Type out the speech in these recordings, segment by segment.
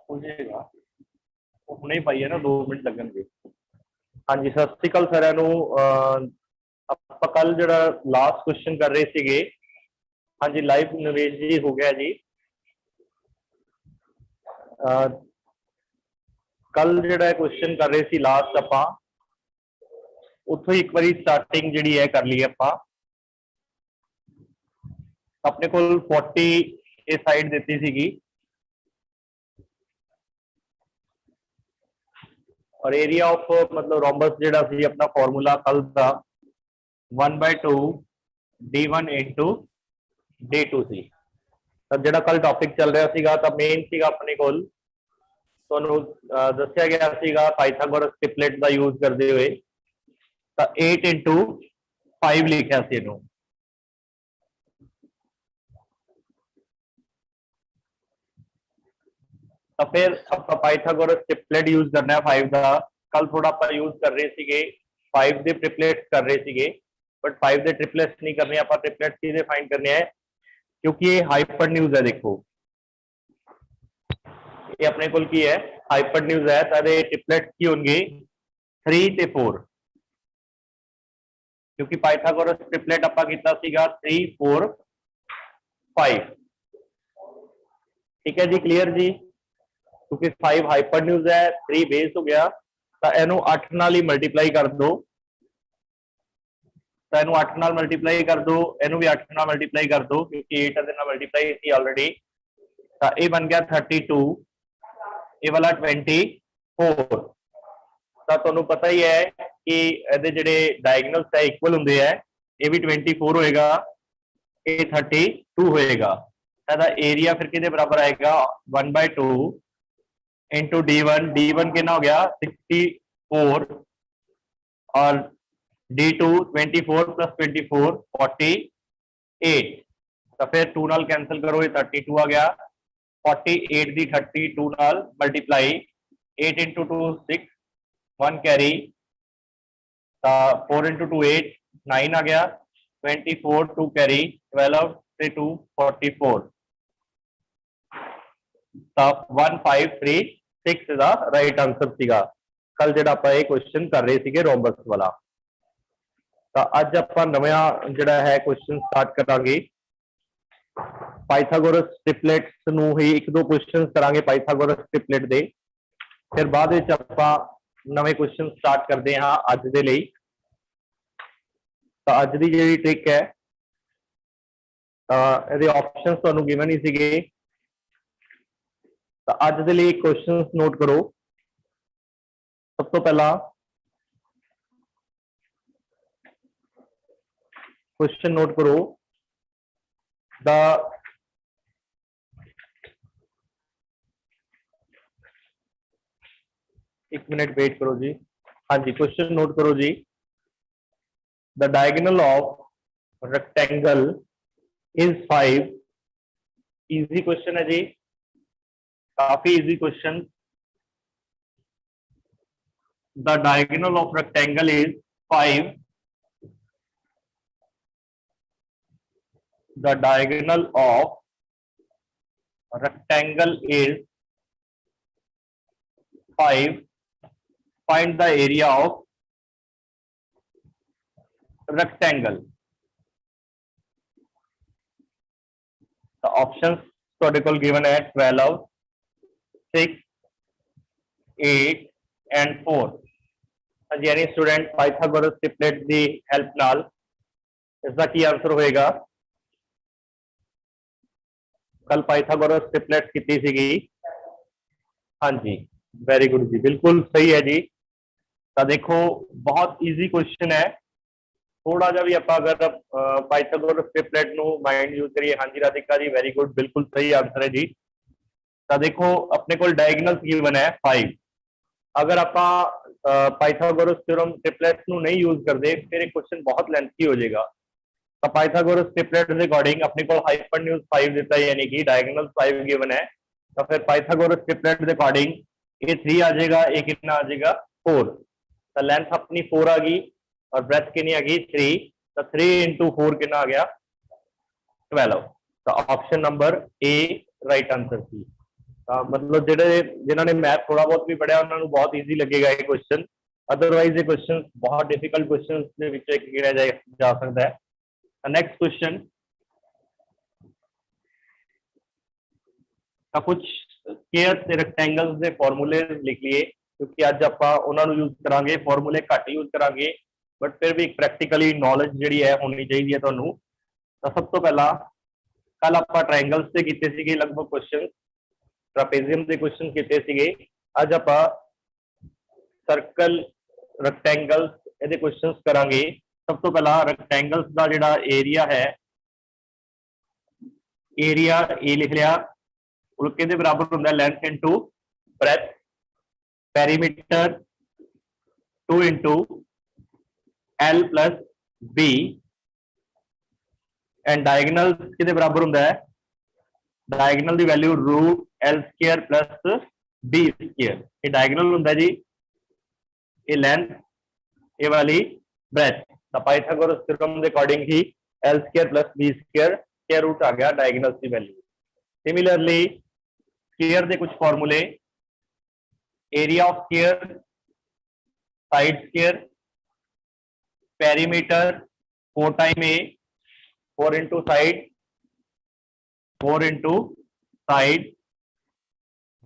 हो जाएगा ਹੁਣੇ ਹੀ ਪਾਈ ਹੈ ਨਾ 2 ਮਿੰਟ ਲੱਗਣਗੇ। ਹਾਂਜੀ ਸਤਿ ਸ਼੍ਰੀ ਅਕਾਲ ਸਾਰਿਆਂ ਨੂੰ। ਆਪਾਂ ਕੱਲ ਜਿਹੜਾ ਲਾਸਟ ਕੁਐਸਚਨ ਕਰ ਰਹੇ ਸੀਗੇ, ਹਾਂਜੀ ਲਾਈਵ ਨਿਵੇਸ਼ ਜੀ ਹੋ ਗਿਆ ਜੀ। ਕੱਲ ਜਿਹੜਾ ਕੁਐਸਚਨ ਕਰ ਰਹੇ ਸੀ ਲਾਸਟ ਆਪਾਂ ਉੱਥੋਂ ਹੀ ਇੱਕ ਵਾਰੀ ਸਟਾਰਟਿੰਗ ਜਿਹੜੀ ਹੈ ਕਰ ਲਈ ਆਪਾਂ। ਆਪਣੇ ਕੋਲ 40 ਇਹ ਸਾਈਡ ਦਿੱਤੀ ਸੀਗੀ और एरिया ऑफ मतलब रोम्बस जेड़ा सी अपना फॉर्मूला कल था 1/2 d1 इंटू d2 सी। तब जेड़ा कल टॉपिक चल रहा सीगा तब मेन सीगा अपने कोल तुहानू दस्सिया गया सीगा पाइथागोरस ट्रिपलेट का यूज करते हुए 8 इंटू 5 लिखा सी इनू। तो फिर आप पाइथागोरस ट्रिपलेट यूज करना है 5 का। कल थोड़ा आप यूज कर रहे थे 5 के ट्रिपलेट्स कर रहे थे बट 5 के ट्रिपलेट्स नहीं करने, आप ट्रिपलेट्स किसे फाइंड करने हैं क्योंकि ये हाइपरन्यूज है। देखो ये अपने को की है हाइपरन्यूज है तो ट्रिपलेट्स की होंगे 3 ते 4 क्योंकि पाइथागोरस ट्रिपलेट आप किया 3 4 5। ठीक है जी, क्लियर जी। क्योंकि 5 हाइपरन्यूज है 3 बेस हो गया तो इनू 8 नाल ही मल्टीप्लाई कर दो, तो इनू 8 नाल मल्टीप्लाई कर दो, इनू भी 8 नाल मल्टीप्लाई कर दो क्योंकि 8 दे नाल मल्टीप्लाई थी ऑलरेडी। तो ये बन गया 32, ये वाला 24। तो तुहानू पता ही है कि इहदे जिहड़े डायगोनल्स है इक्वल हुंदे है, ये भी 24 होएगा, ये 32 होएगा। तो एरिया फिर किहदे बराबर आएगा 1/2 इंटू d1। d1 कितना हो गया 64 और d2 24 प्लस 24 48। तो फिर 2 नाल कैंसिल करो, ये 32 आ गया। 48 दी 32 नाल मल्टीप्लाई 8 इंटू 2 6 1 कैरी, 4 इंटू 2 8 9 आ गया। 24 2 कैरी 12 से 2 44। 1536 ਦਾ राइट आंसर ਸੀਗਾ ਕੱਲ ਜਿਹੜਾ ਆਪਾਂ ਇਹ ਕੁਐਸਚਨ ਕਰ ਰਹੇ ਸੀਗੇ ਰੋम्बस ਵਾਲਾ। ਤਾਂ ਅੱਜ ਆਪਾਂ ਨਵਾਂ ਜਿਹੜਾ ਹੈ ਕੁਐਸਚਨ ਸਟਾਰਟ ਕਰਾਂਗੇ ਪਾਈਥਾਗੋਰਸ ਟ੍ਰਿਪਲੇਟਸ ਨੂੰ ਹੀ। ਇੱਕ ਦੋ ਕੁਐਸਚਨਸ ਕਰਾਂਗੇ ਪਾਈਥਾਗੋਰਸ ਟ੍ਰਿਪਲੇਟ ਦੇ, ਫਿਰ ਬਾਅਦ ਵਿੱਚ ਆਪਾਂ ਨਵੇਂ ਕੁਐਸਚਨ ਸਟਾਰਟ ਕਰਦੇ ਹਾਂ ਅੱਜ ਦੇ ਲਈ। ਤਾਂ ਅੱਜ ਦੀ ਜਿਹੜੀ ਟ੍ਰਿਕ ਹੈ ਇਹਦੇ ਆਪਸ਼ਨਸ ਤੁਹਾਨੂੰ ਗਿਵਨ ਹੀ ਸੀਗੇ। तो आज के लिए क्वेश्चन नोट करो। सब तो पहला क्वेश्चन नोट करो, द एक मिनट वेट करो जी। हाँ जी, क्वेश्चन नोट करो जी। The diagonal of rectangle is 5। Easy question है जी, काफी easy question. The diagonal of rectangle is 5। The diagonal of rectangle is 5। Find the area of rectangle. The options तुहाडे कोल गिवन है 12 6 8 एंड 4। यानी स्टूडेंट पाइथागोरस ट्रिपलेट की help नाल इसका की आंसर होएगा। कल पाइथागोरस ट्रिपलेट की सीगी। हाँ जी, वेरी गुड जी, बिल्कुल सही है जी। तो देखो बहुत इजी क्वेश्चन है। थोड़ा जा भी आप अगर Pythagoras triplet no mind use करिए। हाँ जी राधिका जी, वेरी गुड, बिल्कुल सही आंसर है जी। तो देखो अपने को डायगोनल्स गिवन है 5। अगर आप पाइथागोरस थ्योरम ट्रिपलेट्स को नहीं यूज करते फिर एक क्वेश्चन बहुत लेंथी हो जाएगा। तो पाइथागोरस ट्रिपलेट के अकॉर्डिंग अपने को हाइपरन्यूज 5 देता है, यानी कि डायगोनल 5 गिवन है। तो फिर पाइथागोरस ट्रिपलेट के अकॉर्डिंग ये 3 आ जाएगा, ये कितना आ जाएगा 4। तो लेंथ अपनी 4 आ गई और ब्रेथ कितनी आ गई 3। तो 3 इंटू 4 कितना आ गया 12। तो option number A right answer थी। मतलब ਜਿਹੜੇ ਜਿਨ੍ਹਾਂ ਨੇ ਮੈਥ ਥੋੜਾ ਬਹੁਤ ਵੀ ਪੜਿਆ ਉਹਨਾਂ ਨੂੰ ਬਹੁਤ ਈਜ਼ੀ ਲੱਗੇਗਾ ਇਹ ਕੁਐਸਚਨ। ਅਦਰਵਾਈਜ਼ ਇਹ ਕੁਐਸਚਨ ਬਹੁਤ ਡਿਫਿਕਲਟ ਕੁਐਸਚਨ ਦੇ ਵਿੱਚ ਇੱਕ ਗਿਣਿਆ ਜਾ ਸਕਦਾ ਹੈ। ਨੈਕਸਟ ਕੁਐਸਚਨ ਤਾਂ ਕੁਝ ਸਕੁਅਰ ਤੇ ਰੈਕਟੈਂਗਲਸ ਦੇ ਫਾਰਮੂਲੇ ਲਿਖ ਲਈਏ, ਕਿਉਂਕਿ ਅੱਜ ਆਪਾਂ ਉਹਨਾਂ ਨੂੰ ਯੂਜ਼ ਕਰਾਂਗੇ, ਫਾਰਮੂਲੇ ਘੱਟ ਯੂਜ਼ ਕਰਾਂਗੇ, ਬਟ ਫਿਰ ਵੀ ਪ੍ਰੈਕਟੀਕਲੀ ਨੌਲੇਜ ਜਿਹੜੀ ਹੈ ਹੋਣੀ ਚਾਹੀਦੀ ਹੈ ਤੁਹਾਨੂੰ। ਤਾਂ ਸਭ ਤੋਂ ਪਹਿਲਾਂ ਕੱਲ ਆਪਾਂ ਟ੍ਰਾਇੰਗਲਸ ਤੇ ਕੀਤੇ ਸੀਗੇ ਲਗਭਗ ਕੁਐਸਚਨ, ट्रापेजियम के क्वेश्चन किए थे। अज आप सर्कल रैक्टेंगल्स ये क्वेश्चन करांगे। सब तो पहला रैक्टेंगल्स का जिहड़ा एरिया है, एरिया ए लिख लिया, उसके बराबर होंगे length into breadth, perimeter 2 into L plus B, and diagonal के बराबर होंगे डायगनल की value root L square plus B square. ये डायगनल होंगे जी, ये लेंथ, ये वाली ब्रेथ। तो पाइथागोरस थ्योरम के अकॉर्डिंग ही L square plus B square square root आ गया डायगनल की वैल्यू। सिमिलरली स्क्वायर के कुछ फॉर्मूले, area of square, side square, perimeter 4 time A, 4 into side, 4 into side,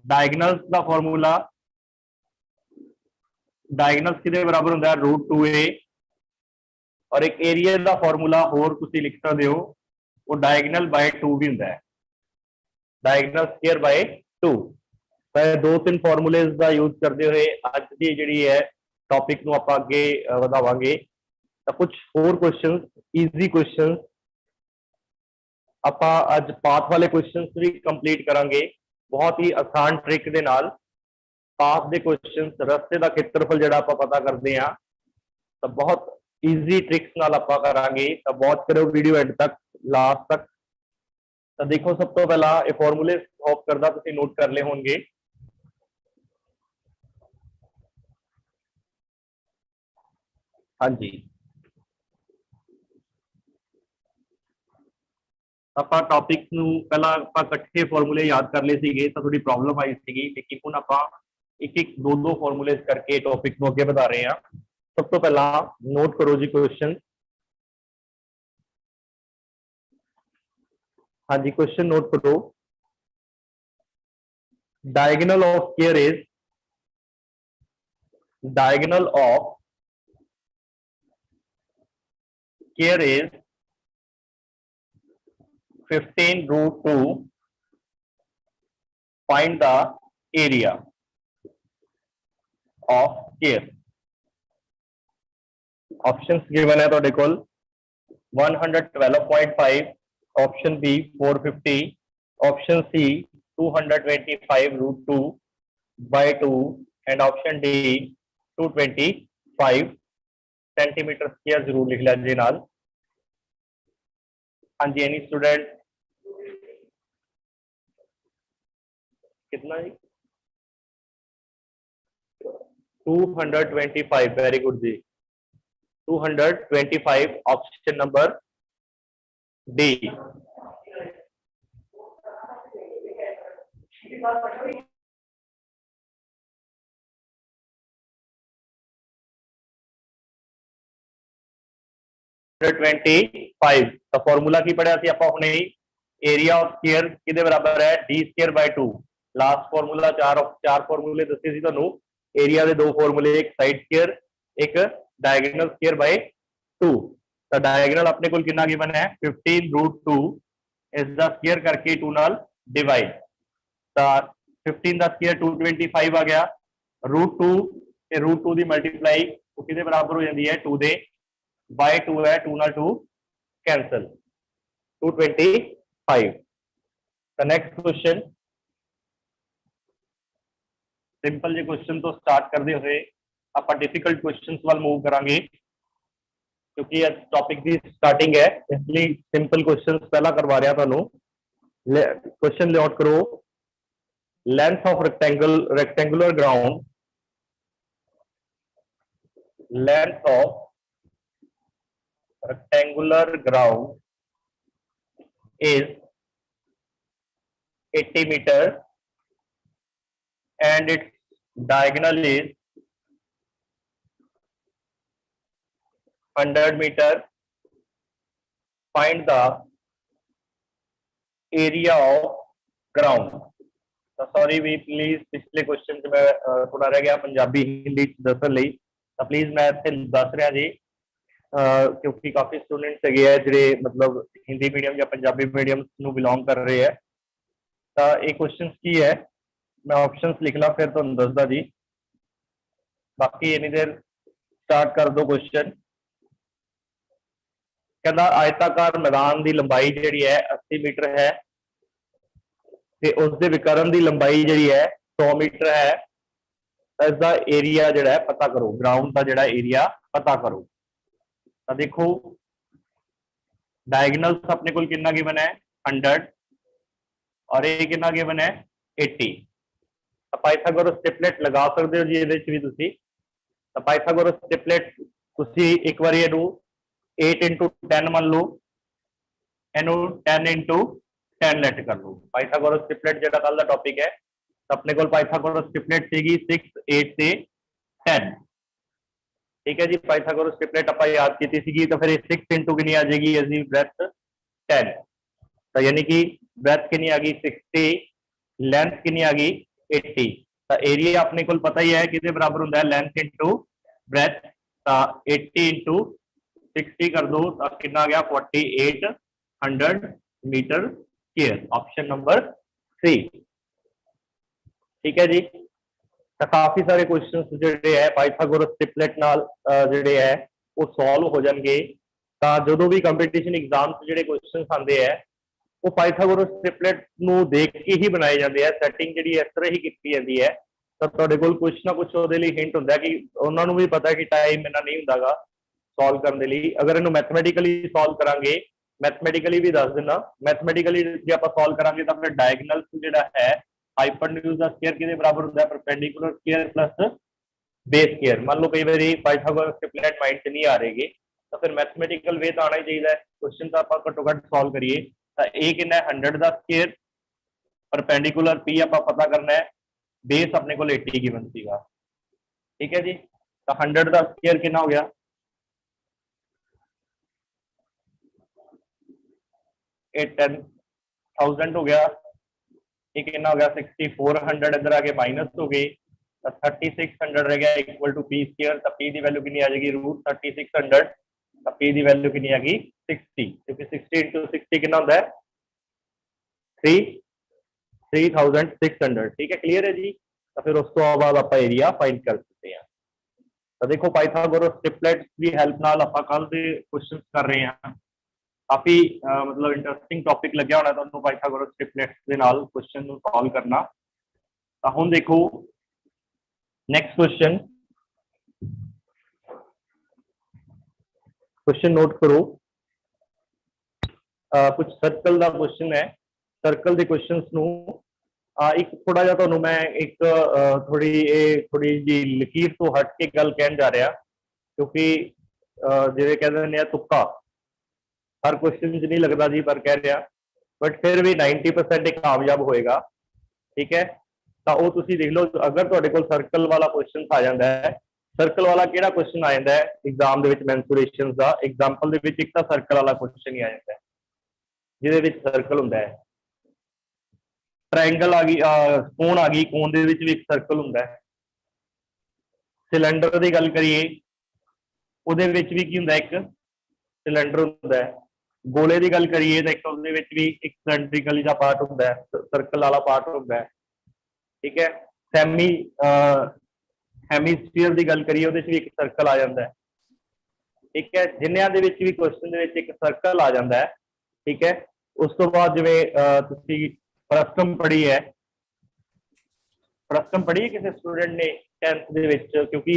diagonals का फॉर्मूला, डायगनल्स के बराबर होंगे रूट 2a, और एक एरिया का फॉर्मूला होर तुसी लिख सकते हो, वो डायगनल बाय 2 भी होंगे, डायगनल स्क्वायर बाय 2। दो तीन फॉर्मूलेज का यूज करते हुए अज की जी है टॉपिक को आप अगे वधावांगे। तो कुछ होर क्वेश्चन, ईजी क्वेश्चन आप अज पाथ वाले क्वेश्चन भी कंप्लीट करांगे, बहुत ही आसान ट्रिक दे नाल। पाथ के क्वेश्चन, रस्ते का क्षेत्रफल जिहड़ा आप पता करते हैं, तो बहुत ईजी ट्रिक्स नाल आप करांगे। तो बहुत करो वीडियो एंड तक, लास्ट तक। तो देखो सब तो पहला ये फॉर्मूले होप करदा तुसीं नोट कर ले होंगे। हाँ जी, ਆਪਾਂ ਟੌਪਿਕ ਨੂੰ ਪਹਿਲਾਂ ਆਪਾਂ ਇਕੱਠੇ ਫਾਰਮੂਲੇ ਯਾਦ ਕਰ ਲਏ ਸੀਗੇ ਤਾਂ ਥੋੜੀ ਪ੍ਰੋਬਲਮ ਆਈ ਸੀਗੀ, ਲੇਕਿਨ ਹੁਣ ਆਪਾਂ ਇੱਕ ਇੱਕ ਦੋ ਫਾਰਮੂਲੇ ਕਰਕੇ ਟੌਪਿਕ ਨੂੰ ਅੱਗੇ ਵਧਾ ਰਹੇ ਹਾਂ। ਸਭ ਤੋਂ ਪਹਿਲਾਂ ਨੋਟ ਕਰੋ ਜੀ क्वेश्चन। हाँ जी, क्वेश्चन नोट करो। Diagonal of square is, diagonal of square is 15 root 2, find the area of square। Options given है ਤੁਹਾਡੇ ਕੋਲ 112.5, option B 450, option C 225 root 2 by 2, and option D 225 centimetre square जरूर लिख लिया जी नाल। हाँ जी, एनी स्टूडेंट कितना जी? 225, वेरी गुड जी, 225 option number D. तो फॉर्मूला की पढ़िया सी आपां हुणे ही, एरिया ऑफ स्क्वायर किहदे बराबर है D square by 2। Last formula चार फॉर्मूले दसे सी तुहानू, एरिया के 2 फॉर्मूले, एक साइड स्क्वायर, एक डायगोनल स्क्वायर बाय 2। तो डायगोनल अपने को कितना गिवन है 15 रूट 2, इसका स्क्वायर करके 2 नाल डिवाइड। तो 15 का स्क्वायर 225 आ गया, रूट 2 ते रूट 2 की मल्टीप्लाई वो किहदे बराबर हो जाती है 2 दे, बाय 2 है, 2 नाल 2 cancel, 225। The next question, simple J question तो स्टार्ट करते हुए आप डिफिकल्ट क्वेश्चन वाल मूव करांगे, क्योंकि टॉपिक की स्टार्टिंग है, इसलिए सिंपल क्वेश्चन पहला करवा रहा थानू। क्वेश्चन नोट करो। Length of rectangular ground, length of rectangular ground is 80 meter, and its diagonal is 100 meter, find the area of ground। तो सॉरी भी प्लीज पिछले क्वेश्चन च मैं थोड़ा रह गया पंजाबी हिंदी दसन लई, तो प्लीज मैं इत्थे दस रहा जी क्योंकि काफी स्टूडेंट्स है जिहड़े मतलब हिंदी मीडियम या पंजाबी मीडियम नू बिलोंग कर रहे हैं। तो ये क्वेश्चन की है, मैं ऑप्शंस लिख ला फिर तुहानूं दसदा जी, बाकी इन्नी देर स्टार्ट कर दो क्वेश्चन। कहता आयताकार मैदान की लंबाई जिहड़ी है 80 मीटर है ते उसके विकर्ण की लंबाई जिहड़ी है 100 मीटर है, इसका एरिया जिहड़ा है पता करो, ग्राउंड का जिहड़ा एरिया पता करो। तो देखो डायगोनल्स अपने को कितना गिवन है 100 और ये कितना गिवन है 80। पाइथागोरस ट्रिपलेट लगा सकते हो जी ਇਹਦੇ ਵਿੱਚ ਵੀ ਤੁਸੀਂ। तो पाइथागोरस ट्रिपलेट ਤੁਸੀਂ एक बार ਇਹਨੂੰ 8 into 10 मान लो, ਇਹਨੂੰ 10 into 10 ਲੈਟ कर लो। पाइथागोरस ट्रिपलेट ਜਿਹੜਾ ਕੱਲ ਦਾ ਟੌਪਿਕ ਹੈ, ਤਾਂ ਆਪਣੇ ਕੋਲ पाइथागोरस ट्रिपलेट ਸੀਗੀ 6 8 ਤੇ 10। ठीक है जी, पाइथागोरस ट्रिपलेट ਆਪਾਂ याद ਕੀਤੀ ਸੀਗੀ, ਤਾਂ ਫਿਰ ਇਹ 6 into ਕਿੰਨੀ ਆ ਜਾਏਗੀ ਅਸੀਂ ब्रेथ 10, तो यानी कि ब्रेथ कितनी आ गई 60, लेंथ कितनी आ गई 80। तो एरिया अपने को पता ही है कि बराबर होता है लेंथ इंटू ब्रेथ, तो 80 इंटू 60 कर दो तो कितना आ गया 4800 मीटर स्क्वायर, ऑप्शन नंबर 3। ठीक है जी, तो काफी सारे क्वेश्चन जिहड़े है पाइथागोरस ट्रिपलेट नाल जिहड़े है वो सॉल्व हो जाएंगे। तो जो भी कंपीटीशन एग्जाम जिहड़े क्वेश्चन आते हैं वो पाइथागोरस ट्रिपलेट नू देख के ही बनाए जाते हैं, सैटिंग जी इस तरह ही की जाती है। तो तुहाडे कोल कुछ ना कुछ उहदे लई हिंट हुंदा कि उन्होंने भी पता है कि टाइम इन्ना नहीं हुंदागा सॉल्व करने लई। अगर इन्हू मैथमैटिकली सॉल्व करांगे, मैथमैटिकली भी दस दिना, मैथमैटिकली जो आप सॉल्व करांगे तो फिर डायगोनल जिहड़ा है हाइपोटेन्यूज का स्क्वायर किहदे बराबर हुंदा है perpendicular square plus base square. मान लो कई बार पाइथागोरस ट्रिपलेट माइंड च नहीं आ रहे तो फिर मैथमैटिकल वे तो आना ही चाहिए। क्वेश्चन तो आप घट्टो घट सॉल्व करिए। तो ए कितना है 100 का स्क्वायर, परपेंडिकुलर पी आप पता करना है, बेस अपने को 80 गिवन सीगा। ठीक है जी, तो 100 का स्क्वायर कितना हो गया 10,000 हो गया, ये कितना हो गया 6400, इधर आगे माइनस हो गई तो 3600 रह गया इक्वल टू पी स्क्वायर। तो पी की वैल्यू कितनी आ जाएगी रूट 3600, तो पी की वैल्यू कितनी आ गई 60, क्योंकि 60 into 60 कितना होता है 3600। ठीक है, क्लियर है जी। तो फिर उसको बाद आप एरिया फाइंड कर सकते हैं। तो देखो पाइथागोरस ट्रिपलेट की हेल्प नाल आप कल के क्वेश्चन कर रहे हैं, काफी मतलब इंटरेस्टिंग टॉपिक लग्या होना तुहानू पाइथागोरस ट्रिपलेट के नाल क्वेश्चन नू सॉल्व करना। तो हुण देखो नेक्स्ट क्वेश्चन, क्वेश्चन नोट करो। कुछ सर्कल का क्वेश्चन है, सर्कल के क्वेश्चंस नू एक थोड़ा जिहा तुहानू मैं एक थोड़ी जी लकीर तो हट के गल कहन जा रहा, क्योंकि जिवें कह दिंदे आ तुक्का हर क्वेश्चन च नहीं लगता जी, पर कह रहा बट फिर भी 90% एक कामयाब होएगा। ठीक है, तो वो तुसीं देख लो, अगर तुहाडे कोल सर्कल वाला क्वेश्चन आ जाता है, सर्कल वाला किहड़ा क्वेश्चन आ जाता है एग्जाम दे विच मैंसुरेशंस दा, एग्जाम्पल दे विच एक तां सर्कल वाला क्वेश्चन ही आ जाता है जिहदे विच सर्कल हुंदा है। ट्रायंगल आ गई, कोण आ गई, कोण दे विच भी एक सर्कल हुंदा है। सिलेंडर की गल करिए, उहदे विच भी की हुंदा है, एक सिलेंडर हुंदा है। गोले की गल करिए तो एक उहदे विच भी एक सिलेंड्रिकल जिहा पार्ट हुंदा है, सर्कल वाला पार्ट हुंदा है। ठीक है, हेमीस्फीयर की गल करिए, उहदे च भी एक सर्कल आ जाता है। ठीक है, जिन्नियां दे विच भी क्वेश्चन दे विच एक सर्कल आ जाता है। ठीक है, उस तो बाद जिवें तुसीं प्रस्टम पढ़ी है, प्रस्टम पढ़ी है किसी स्टूडेंट ने 10th ਦੇ ਵਿੱਚ, क्योंकि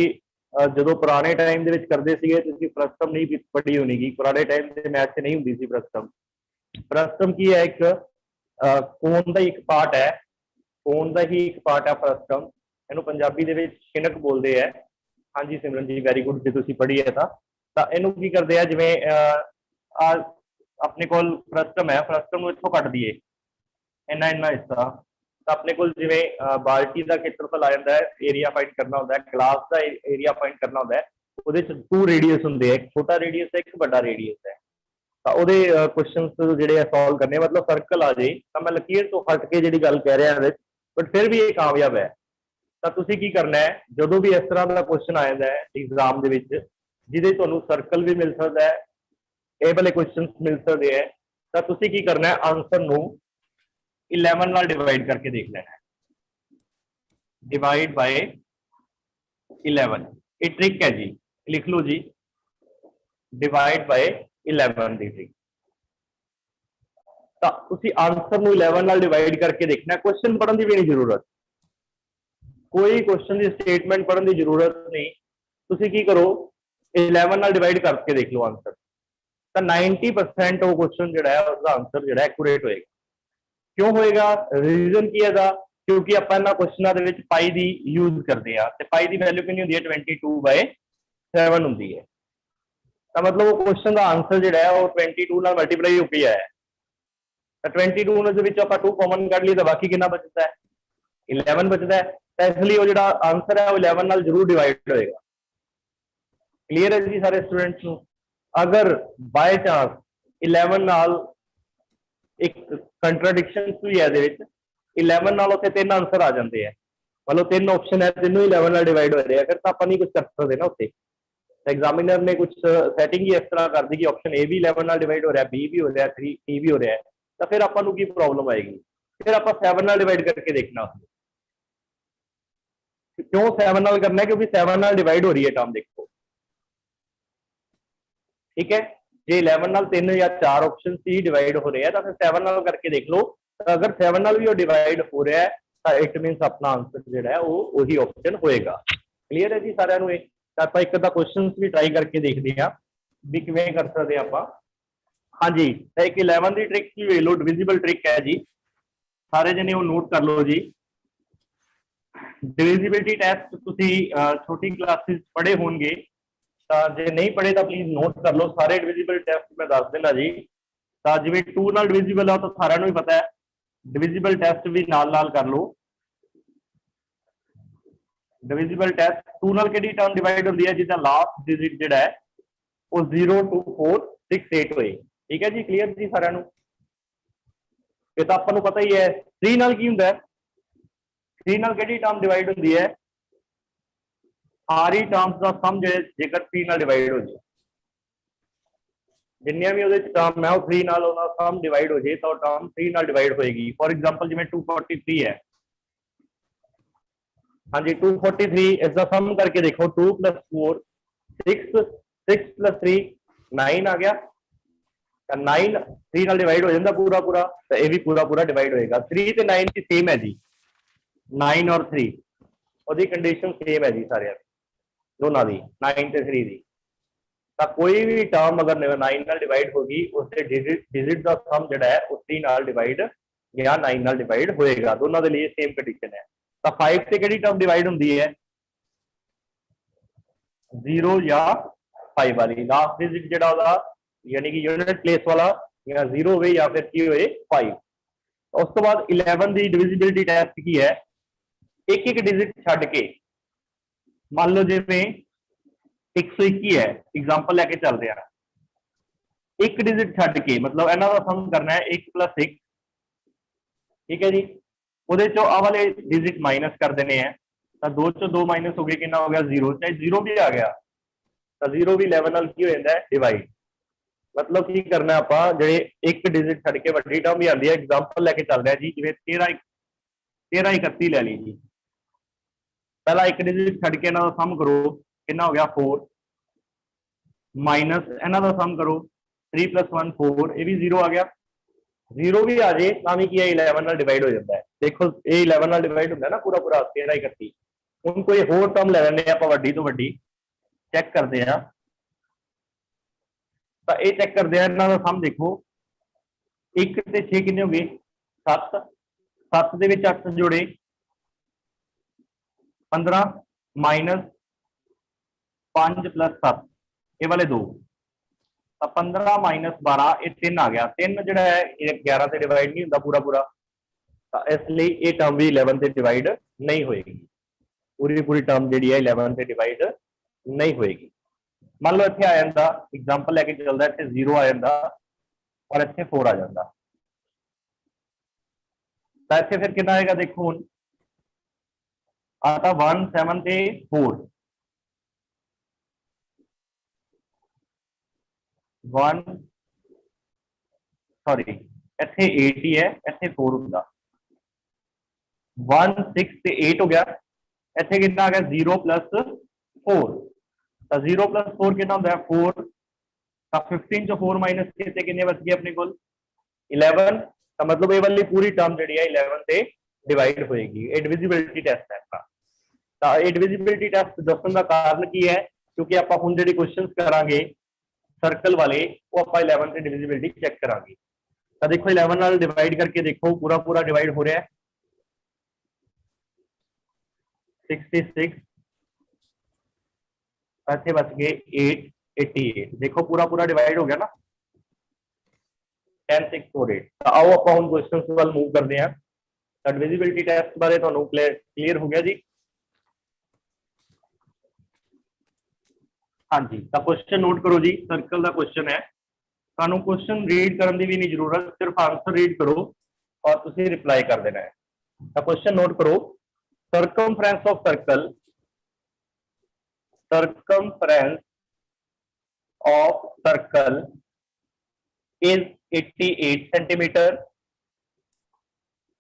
ਜਦੋਂ पुराने टाइम ਦੇ ਵਿੱਚ ਕਰਦੇ ਸੀਗੇ ਤੁਸੀਂ प्रस्टम नहीं पढ़ी होनी गी, पुराने टाइम ਦੇ मैथ 'ਚ नहीं ਹੁੰਦੀ ਸੀ प्रस्टम। प्रस्टम की है एक ਕੋਨ ਦਾ ਇੱਕ ਪਾर्ट है, ਕੋਨ ਦਾ ਹੀ ਇੱਕ ਪਾर्ट है प्रस्टम। ਇਹਨੂੰ ਪੰਜਾਬੀ ਦੇ ਵਿੱਚ ਛਿਨਕ ਬੋਲਦੇ ਆ। ਹਾਂਜੀ ਸਿਮਰਨ ਜੀ, ਵੈਰੀ ਗੁੱਡ, ਜੇ ਤੁਸੀਂ ਪੜ੍ਹੀ ਹੈ ਤਾਂ ਇਹਨੂੰ ਕੀ ਕਰਦੇ ਆ, ਜਿਵੇਂ ਆਪਣੇ ਕੋਲ प्रस्टम है, प्रस्टम ਨੂੰ ਇੱਥੋਂ ਕੱਟ ਦਈਏ, ਇੰਨਾ ਇੰਨਾ ਹਿੱਸਾ, अपने को जिवें बाल्टी का क्षेत्रफल आ जाता है, एरिया फाइंड करना होता है, ग्लास का एरिया फाइंड करना होता है, ਉਹਦੇ ਚ 2 रेडियस होंगे, एक छोटा रेडियस है, एक बड़ा रेडियस है। तो ਉਹਦੇ क्वेश्चन ਜਿਹੜੇ सॉल्व करने, मतलब सर्कल आ जाए तो मैं लकीर तो हट के जी गल कह रहा, बट फिर भी ये कामयाब है। तो तुसी की करना है, जो भी इस तरह का क्वेश्चन आ जाता है एग्जाम के जिदे तुहानू सर्कल भी मिल सकता है, ये वाले क्वेश्चन मिल सकते हैं, तो तुसी की करना है, आंसर नू 11 नाल डिवाइड करके देख लेना है, डिवाइड बाय 11। ये ट्रिक है जी, लिख लो जी, डिवाइड बाय 11 की ट्रिक। तो तुसी आंसर नू 11 नाल डिवाइड करके देखना है, क्वेश्चन पढ़ने की भी नहीं जरूरत, कोई क्वेश्चन की स्टेटमेंट पढ़ने की जरूरत नहीं। तुसी की करो, 11 नाल डिवाइड करके देख लो आंसर, तो 90% वो क्वेश्चन जो है उसका आंसर जो है एक्यूरेट होएगा। क्यों होएगा, रीजन की है, क्योंकि आप क्वेश्चनों के पाई की यूज करते हैं, तो पाई की वैल्यू कितनी होती है, 22/7 होती है। तो मतलब वो क्वेश्चन का आंसर जो है वो 22 नाल मल्टीप्लाई होके आया है। तो 22 आप 2 कॉमन कट लिए, तो बाकी कितना बचता है, 11 बचता है। तो इसलिए वो जो आंसर है वो 11 नाल जरूर डिवाइड होएगा। क्लीयर है जी सारे स्टूडेंट्स को। अगर बाय चांस 11 नाल एक कंट्राडिक्शन भी है, 11 नाल उत्थे 3 आंसर आ जाते हैं, मतलब 3 ऑप्शन है, तीनों 11 नाल डिवाइड हो रहे हैं, फिर तो आप नहीं कुछ कर सकते ना उत्थे। एग्जामिनर ने कुछ सेटिंग ही इस तरह कर दी कि ऑप्शन ए भी 11 नाल डिवाइड हो रहा है, बी भी हो रहा है, 3 सी भी हो रहा है, तो फिर आपको की प्रॉब्लम आएगी, फिर आप 7 नाल डिवाइड करके देखना। क्यों 7 नाल करना है, क्योंकि 7 नाल डिवाइड हो रही है टर्म, देखो ठीक है। जे 11 नाल 3 या 4 ऑप्शन ही डिवाइड हो रहे हैं, तो फिर 7 नाल करके देख लो। तो अगर 7 नाल भी डिवाइड हो रहा है, तो इट मीनस अपना आंसर जो है वो वही ऑप्शन होएगा। क्लीयर है जी सारिਆਂ ਨੂੰ। ਆਪਾਂ ਇੱਕ ਦਾ क्वेश्चन भी ट्राई करके देखते हैं भी किवें कर सकते हैं आप। हाँ जी, एक 11 की ट्रिक भी वे लो, डिविजिबल ट्रिक है जी, सारे जने वो नोट कर लो जी। डिविजिबिलिटी टेस्ट तुसी छोटी क्लासेस पढ़े होंगे, जे नहीं पढ़े तो प्लीज नोट कर लो। सारे डिविजिबल टेस्ट मैं दस देना जी। तो जिवें 2 नाल डिविजिबल है तो सारिਆਂ ਨੂੰ ही पता है, डिविजिबल टेस्ट भी नाल नाल कर लो। डिविजिबल टेस्ट 2 नाल किहड़ी टर्म डिवाइड होती है, जिसका लास्ट डिजिट जिहड़ा है वो 0 2 4 6 8 होए। ठीक है जी, क्लीयर जी सारिਆਂ ਨੂੰ। ये तो आपको पता ही है। 3 नाल की हुंदा है, 3 नाल किहड़ी टर्म डिवाइड होती है, सारी टर्म्स का सम जो जेकर 3 नाल डिवाइड हो जाए, जिन्नियां भी ਉਹਦੇ टर्म है वो 3 नाल ਉਹਦਾ सम डिवाइड हो जाए तो टर्म 3 नाल डिवाइड होएगी। फॉर एग्जांपल जिवें 243 है, हाँ जी 243, इसका सम करके देखो, 2 + 4 6, 6 + 3 9 आ गया, 9 3 नाल डिवाइड हो जाता पूरा पूरा, तो ये भी पूरा पूरा डिवाइड होएगा। 3 ते 9 की सेम है जी, 9 और 3 ਉਹਦੀ कंडीशन सेम है जी सारे दोनों की, 9 ते 3 की। तो कोई भी टर्म अगर 9 नाल डिवाइड होगी, उसके डिजिट का सम जो है वो 3 नाल डिवाइड या 9 नाल डिवाइड होएगा, दोनों के लिए सेम कंडीशन है। तो 5 से किहड़ी टर्म डिवाइड होंदी है, 0 या 5 वाली, लास्ट डिजिट जिहड़ा ਉਹਦਾ यानी कि यूनिट प्लेस वाला या 0 होवे या फिर की होए 5। उस तो बाद 11 की डिविजिबिलिटी टेस्ट की है, एक एक डिजिट छड्ड के, मान लो जिवें 121 है, एग्जाम्पल लैके चल रहे हैं, एक डिजिट छड्ड के, मतलब इन्हां दा सम करना है 1 + 1। ठीक है जी, ਉਹਦੇ चो आ वाले डिजिट माइनस कर देने हैं, तो 2 चो 2 माइनस हो गए, कितना हो गया 0, चाहे 0 भी आ गया तो 0 भी 11 नाल की हो जाता है डिवाइड। मतलब की करना है आपां, जिहड़े एक डिजिट छड्ड के वड्डी टर्म भी आती है, एग्जाम्पल लैके चल रहा है जी, जिवें 13 31 लै ली जी, पहला एक डिजिट छड्ड के इन्हां दा सम करो, कितना हो गया 4, माइनस इन्हां दा सम करो 3 + 1 4, ये भी 0 आ गया, 0 भी आ जाए तो भी की 11 नाल डिवाइड हो जाता है। देखो ये 11 नाल डिवाइड होता है ना पूरा पूरा 13 31। हुण कोई होर टर्म ले लैंदे आपां वड्डी तो वड्डी, चेक करते हैं, तो ये चेक करते हैं, इन्हां दा सम देखो 1 ते 6 कितने हो गए 7, 7 दे विच 8 जोड़े 15, माइनस 5 + 7 ये वाले 2, तो 15 - 12 ये 3 आ गया। 3 जो है 11 से डिवाइड नहीं होता पूरा पूरा, इसलिए ये टर्म भी 11 से डिवाइड नहीं होएगी, पूरी पूरी टर्म जी है 11 से डिवाइड नहीं होएगी। मान लो इतने आ जाता, एग्जाम्पल लैके चलता, इतने 0 आ जाता और इतने 4 आ जाता, तो इतने फिर कितना आएगा, देखो हूँ आता 1 7 से 4 1 सॉरी इतने 8 ही है, इतने 4 होंगे, 1 6 से 8 हो गया, इतने कितना आ गया 0 प्लस 4, तो 0 प्लस 4 कितना होता है 4, तो 15 चो 4 माइनस कितने बच गए अपने को 11, तो मतलब ये वाली पूरी टर्म जी है 11 से डिवाइड होएगी। ये डिविजिबिलिटी टेस्ट है इसका। तो ये डिविजिबिलिटी टेस्ट दसन का कारण की है, क्योंकि आप हुण जिहड़े क्वेश्चन करांगे सर्कल वाले वो आप 11 से डिविजिबिलिटी चेक करांगे। तो देखो 11 नाल डिवाइड करके देखो पूरा पूरा डिवाइड हो रहा है 66, इतने बच गए 8 88, देखो पूरा पूरा डिवाइड हो गया ना 10 6 4 8। तो आओ आप क्वेश्चन वाल मूव करते हैं। तो डिविजिबिलिटी टेस्ट बारे तुहानू क्लीयर हो गया जी? हाँ जी, तो क्वेश्चन नोट करो जी, सर्कल का क्वेश्चन है, तुहानू क्वेश्चन रीड करने की भी नहीं जरूरत, सिर्फ आंसर रीड करो और तुसीं रिप्लाई कर देना है। तो क्वेश्चन नोट करो, circumference of circle, circumference of circle is 88 centimeter,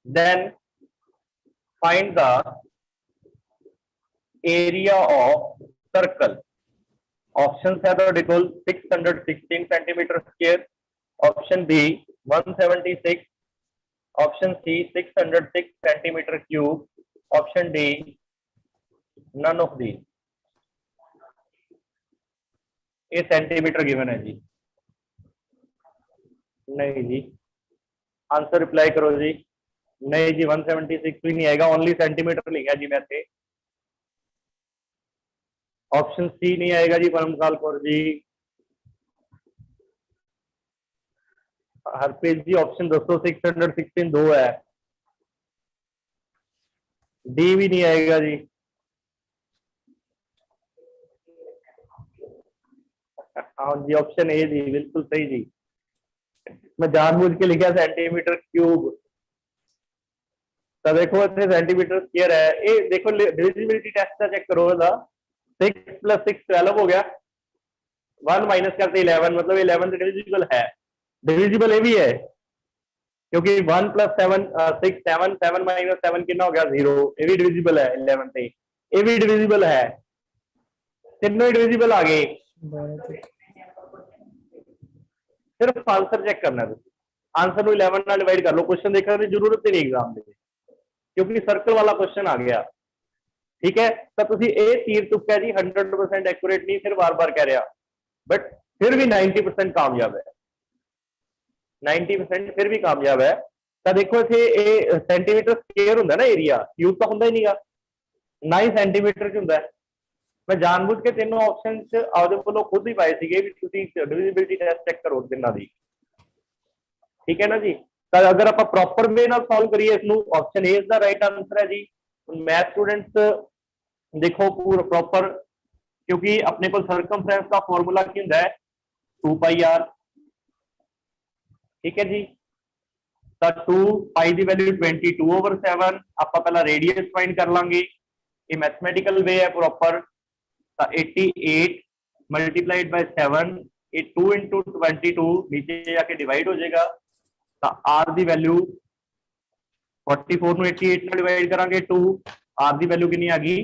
then find the area of circle। Option है तो देखो 616 centimetre square, option B 176, option C 606 centimetre cube, option D none of the. ये centimetre given है जी? नहीं जी, answer reply करो जी। नहीं जी 176 भी नहीं आएगा, ओनली सेंटीमीटर लिखा जी मैंने। ऑप्शन सी नहीं आएगा जी परमकाल कौर जी। हरप्रीत जी ऑप्शन दसो, 616 दो है। डी भी नहीं आएगा जी। हाँ जी ऑप्शन ए जी, बिल्कुल सही जी, मैं जानबूझ के लिखा सेंटीमीटर क्यूब। तो देखो इतने सेंटीमीटर स्क्वायर है, ये देखो डिविजिबिलिटी टेस्ट का चेक करो, 6 + 6 12 हो गया, 1 माइनस करते 11, मतलब 11 से डिविजिबल है, डिविजिबल ये भी है क्योंकि 1 + 7 6 7 7 - 7 कितना हो गया 0, ये भी डिविजिबल है 11 से, ये भी डिविजिबल है, तीनों डिविजिबल आ गए। सिर्फ आंसर चेक करना है, आंसर 11 ना डिवाइड कर लो, क्वेश्चन देखने की जरूरत ही नहीं एग्जाम में, क्योंकि सर्कल वाला क्वेश्चन आ गया। ठीक है, तो तुसी ए तीर तुक्का जी 100% एक्यूरेट नहीं, फिर बार बार कह रहा, बट फिर भी 90% कामयाब है, 90% फिर भी कामयाब है। तो देखो इतने सेंटीमीटर स्क्वायर होंगे ना एरिया, क्यूब तो होंगे ही नहीं, ना ही सेंटीमीटर च होंगे। मैं जानबूझ के तीनों ऑप्शन आपके कोलों खुद ही पाए थे भी डिविजिबिलिटी टेस्ट चेक करो तिना दी। ठीक है ना जी? तो अगर आप प्रॉपर वे नाल सॉल्व करिए इसनू, option A is the right answer है जी। मैथ स्टूडेंट्स देखो पूरा प्रॉपर, क्योंकि अपने को सर्कमफ्रेंस का फॉर्मूला की होंदा है 2πr। ठीक है जी, तो 2π की वैल्यू 22/7, आप पहला रेडियस फाइंड कर लांगे, ये मैथमेटिकल वे है प्रॉपर। तो 88 मल्टीप्लाइड बाय 7, ये 2 × 22 नीचे जाके डिवाइड हो जाएगा। तो आर की वैल्यू 44 ਨੂੰ 88 ਨਾਲ डिवाइड करांगे 2, आर की वैल्यू कितनी आ गई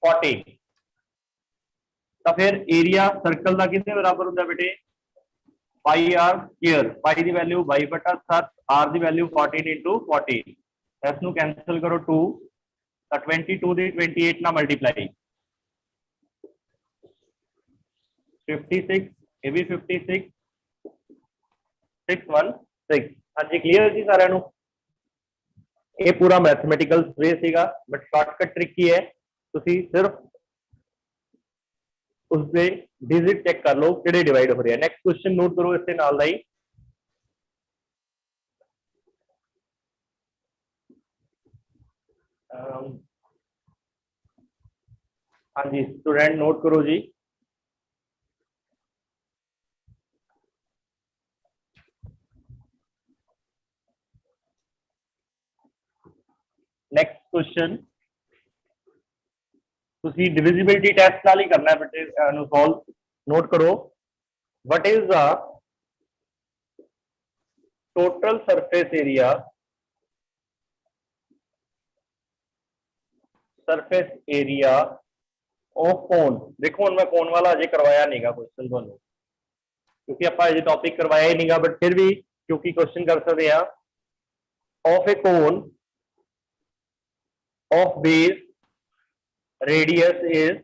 40। तो फिर एरिया सर्कल का कितने बराबर होता बेटे πr², पाई की वैल्यू 22/7, आर की वैल्यू 14 × 40, इसनू कैंसिल करो 2, तो 22 ਦੀ 28 ਨਾਲ मल्टीप्लाई 56, ये भी 56 616। हाँ जी क्लीयर जी सारे नू? ये पूरा मैथमेटिकल वे सीगा, बट शॉर्टकट ट्रिक की है, तुसी सिर्फ उससे डिजिट चेक कर लो किहड़े डिवाइड हो रहे हैं। नेक्स्ट क्वेश्चन नोट करो इसके नाल दा ही, हाँ जी स्टूडेंट नोट करो जी। नेक्स्ट क्वेश्चन ਤੁਸੀਂ डिविजिबिलिटी टेस्ट ਨਾਲ ਹੀ ਕਰਨਾ ਹੈ ਬੇਟੇ ਨੂੰ ਸੋल्व। नोट करो what is the total surface area of cone. देखो हुण मैं कोन वाला अजे करवाया नहीं गा क्वेश्चन तुहानू क्योंकि आप अजे टॉपिक करवाया ही नहीं गा, बट फिर भी क्योंकि क्वेश्चन कर सकते हैं of A cone of base radius is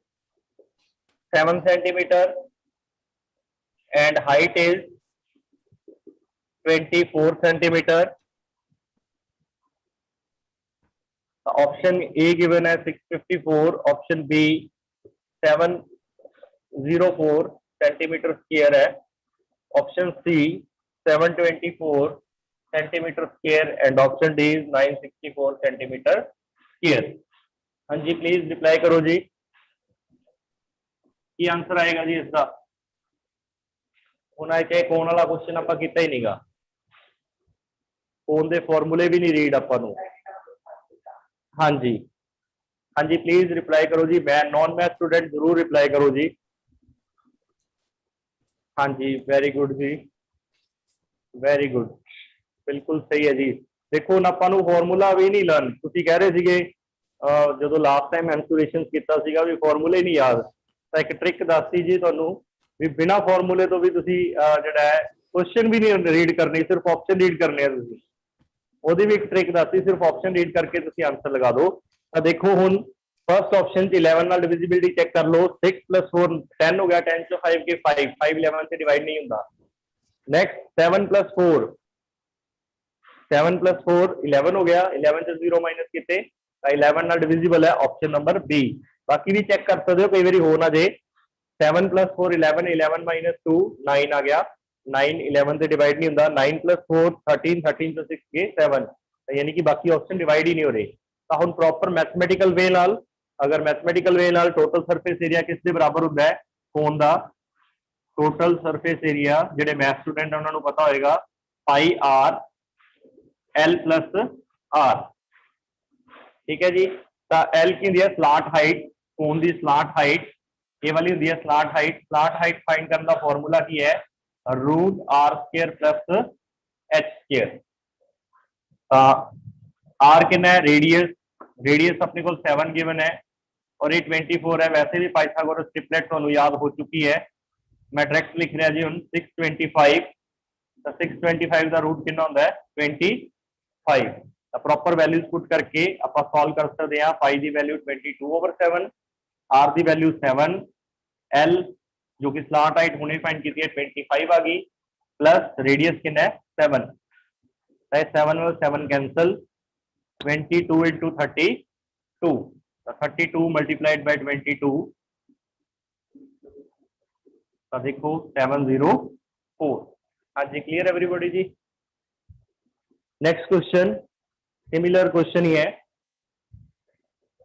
7 centimeter and height is 24 centimeter. Option A given as 654, option B 704 centimeter square है, option C 724 centimeter square and option D is 964 centimeter square. हाँ जी please reply करो जी, की answer आएगा जी इसका। होना चाहिए कोन वाला question आप किया ही नहीं गा, कोन दे फॉर्मूले भी नहीं रीड आपू। हाँ जी हाँ जी प्लीज रिप्लाई करो जी, मैं नॉन मैथ स्टूडेंट जरूर रिप्लाई करो जी। हाँ जी वेरी गुड जी, वेरी गुड, बिल्कुल सही है जी। देखो हुण आपां नूं फॉर्मूला भी नहीं लर्न, तुसीं कह रहे सीगे जो लास्ट टाइम मैंसुरेशन किया सीगा भी फॉर्मूले नहीं याद, तो एक ट्रिक दसती जी तुहानू भी बिना फॉर्मूले तो भी तुसीं जिहड़ा है क्वेश्चन भी नहीं रीड करने, सिर्फ ऑप्शन रीड करने तुसीं, ओहदी भी एक ट्रिक दसती, सिर्फ ऑप्शन रीड करके तुसीं आंसर लगा दो। तो देखो हुण फर्स्ट ऑप्शन 11 नाल डिविजिबिलिटी चेक कर लो, 6 + 4 10 हो गया, 10 च 5 के 5 5 11 से डिवाइड नहीं होता। नेक्स्ट 7 + 4 7 + 4 11 हो गया, 11 च 0 माइनस किते 11 नाल डिविजिबल है, ऑप्शन नंबर बी। बाकी भी चेक कर सकते हो, कई बार हो ना जे 7 + 4 11 11 - 2 9 आ गया, 9 11 से डिवाइड नहीं होता, 9 + 4 13 13 च 6 के 7, यानी कि बाकी ऑप्शन डिवाइड ही नहीं हो रहे। तो हुण प्रॉपर मैथमेटिकल वे नाल, अगर मैथमेटिकल वे नाल टोटल सरफेस एरिया किस दे बराबर होता है, कोन दा टोटल सरफेस एरिया, जिहड़े मैथ स्टूडेंट उन्हां नूं पता होएगा पाई आर एल प्लस आर, ठीक है जी। तो एल की होंदी है स्लाट हाइट, कोन दी स्लाट हाइट, ये वाली होंदी है slot height. Slot height find करने का फॉर्मूला की है √r² प्लस h²। आर कितना है रेडियस, रेडियस अपने को 7 गिवन है और ये 24 है, वैसे भी पाइथागोरस ट्रिपलेट तो याद हो चुकी है, मैं डायरेक्ट लिख रहा जी हम 625, तो 625 का रूट कितना होता है 25, प्रॉपर वैल्यूज पुट करके आप सॉल्व कर सकते हैं। फाई की वैल्यू 22/7, आर की वैल्यू 7, एल जो कि स्लाट हाइट हुणे फाइंड की है 25 आ गई, प्लस रेडियस कितना है 7, 7 और 7 कैंसल, 22 × 32, 32 मल्टीप्लाइड बाय 22, तो देखो 704। हाँ जी क्लियर एवरीबॉडी जी। नेक्स्ट क्वेश्चन सिमिलर क्वेश्चन ही है,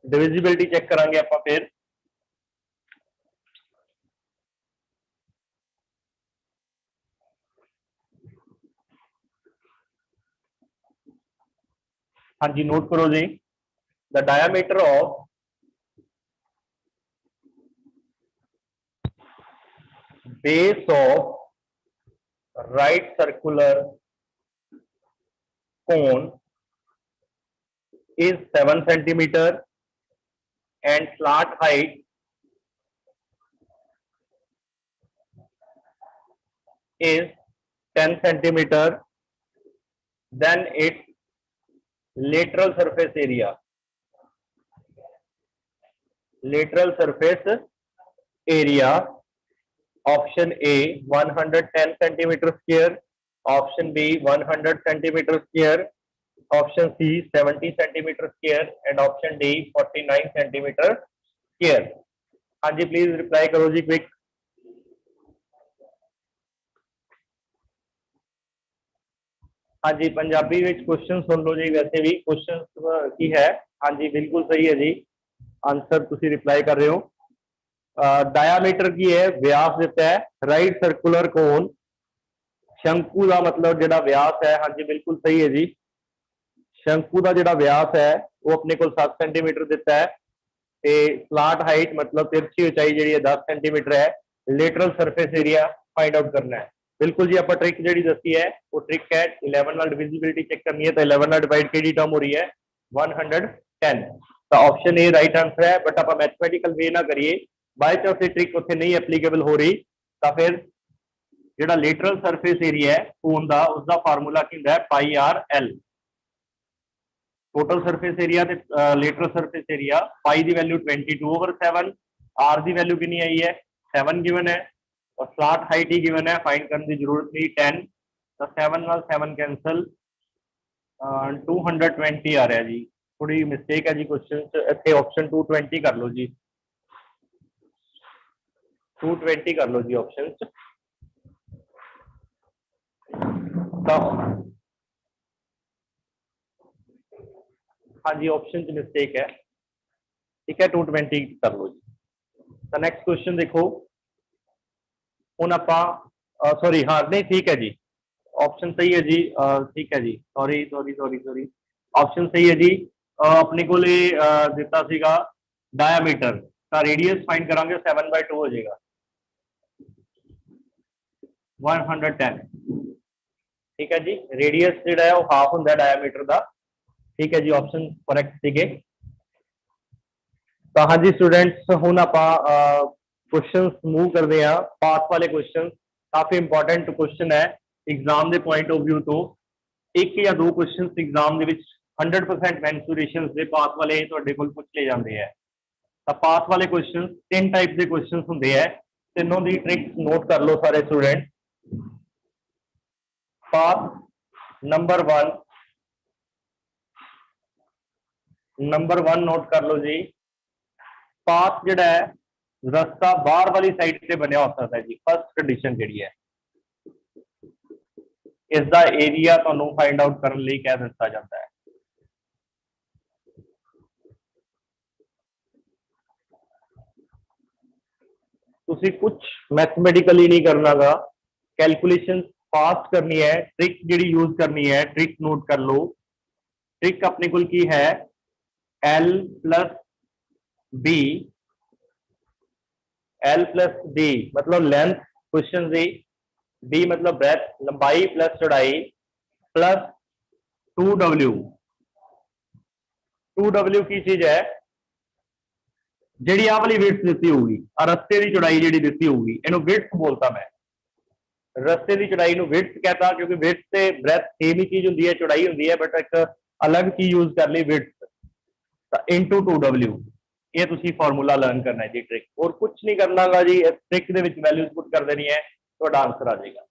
डिविजिबिलिटी चेक करांगे आप फिर। हाँ जी नोट करो जी, the diameter of base of right circular cone is 7 centimeter and slant height is 10 centimeter, then its lateral surface area option A 110 centimeter square, option B 100 centimeter square, option C 70 centimeter square and option D 49 centimeter square। हाँ जी please reply करो जी quick. हाँ जी पंजाबी में question सुन लो जी, वैसे भी question की है हाँ जी बिल्कुल सही है जी, आंसर तुसी रिप्लाई कर रहे हो। डायामीटर की है, व्यास देता है, राइट सर्कुलर कोन, शंकु का मतलब जो व्यास है, हाँ जी बिल्कुल सही है जी। शंकु का जो व्यास है वो अपने को 7 सेंटीमीटर देता है, ਤੇ ਸਲਾਟ ਹਾਈਟ मतलब तिरछी ऊंचाई जी है 10 सेंटीमीटर है। Lateral surface area find out करना है। बिल्कुल जी, आप ट्रिक जी दसी है वो ट्रिक है 11 वाल डिविजिबिलिटी चेक करनी है, तो 11 वाल डिवाइड केडी टर्म हो रही है 110। तो ऑप्शन ए राइट आंसर है, बट आप मैथमेटिकल वे ना करिए, बाय चांस ये ट्रिक उत्थे नहीं एप्लीकेबल हो रही, तो फिर जो लेटरल सरफेस एरिया है कोन का उसका फार्मूला की होंगे pi R L. Total surface area ते लेटरल सरफेस एरिया, पाई की वैल्यू 22/7, आर की वैल्यू कितनी आई है 7 गिवन है, और स्लाट हाइट ही गिवन है, फाइंड करने की जरूरत नहीं 10, तो 7 नाल 7 कैंसल, 220 आ रहा है जी। थोड़ी मिस्टेक है जी क्वेश्चन इतने, ऑप्शन 220 कर लो जी, 220 कर लो जी ऑप्शन। तो हाँ जी ऑप्शन च मिस्टेक है, ठीक है 220 कर लो जी। तो नेक्स्ट क्वेश्चन देखो, हूँ आप सॉरी हाँ नहीं ठीक है जी, ऑप्शन सही है जी, ठीक है जी, sorry sorry sorry sorry, option सही है जी। अपने को दिता सीगा डायामीटर का रेडियस फाइंड करांगे 7/2 हो जाएगा 110, ठीक है जी। रेडियस जो है वो हाफ होंगे डायामीटर का, ठीक है जी, ऑप्शन करेक्ट थे। तो हाँ जी स्टूडेंट्स, हूँ आप क्वेश्चन मूव करते हैं, पास वाले क्वेश्चन काफी इंपॉर्टेंट क्वेश्चन है एग्जाम के पॉइंट ऑफ व्यू तो, एक या दो क्वेश्चन एग्जाम के 100% मैंसुरेशन से पास वाले तुहाडे कोल पुछ ले जाते हैं। तो पास वाले क्वेश्चन 3 टाइप के क्वेश्चन होंगे है, तीनों की ट्रिक्स नोट कर लो सारे स्टूडेंट। पास नंबर 1 नोट कर लो जी। पाथ जो है रास्ता बाहर वाली साइड से बनया हो सकता है जी, फर्स्ट कंडीशन जी है, इसका एरिया तुहानू फाइंड आउट करने लिए कह दिता जाता है। तुसी कुछ मैथमेटिकली नहीं करना गा, कैलकुलेशन फास्ट करनी है, ट्रिक जी यूज करनी है, ट्रिक नोट कर लो। ट्रिक अपने को की है L plus B, L plus D मतलब लेंथ क्वेश्चन दी, डी मतलब ब्रेथ लंबाई प्लस चौड़ाई, प्लस 2W। 2W की चीज है जी, आ वाली विड्थ दी होगी, रस्ते की चौड़ाई जी दी होगी, इनू विड्थ बोलता मैं, रस्ते की चौड़ाई विड्थ कहता, क्योंकि विड्थ से ब्रेथ सेम ही चीज होंगी है, चौड़ाई होंगी है, बट एक अलग चीज यूज कर ली विड्थ, इंटू 2W। ये तुसी फार्मूला लर्न करना है जी, ट्रिक और कुछ नहीं करना गा जी, ट्रिक के वैल्यूज पुट कर देनी है तो आंसर आ जाएगा।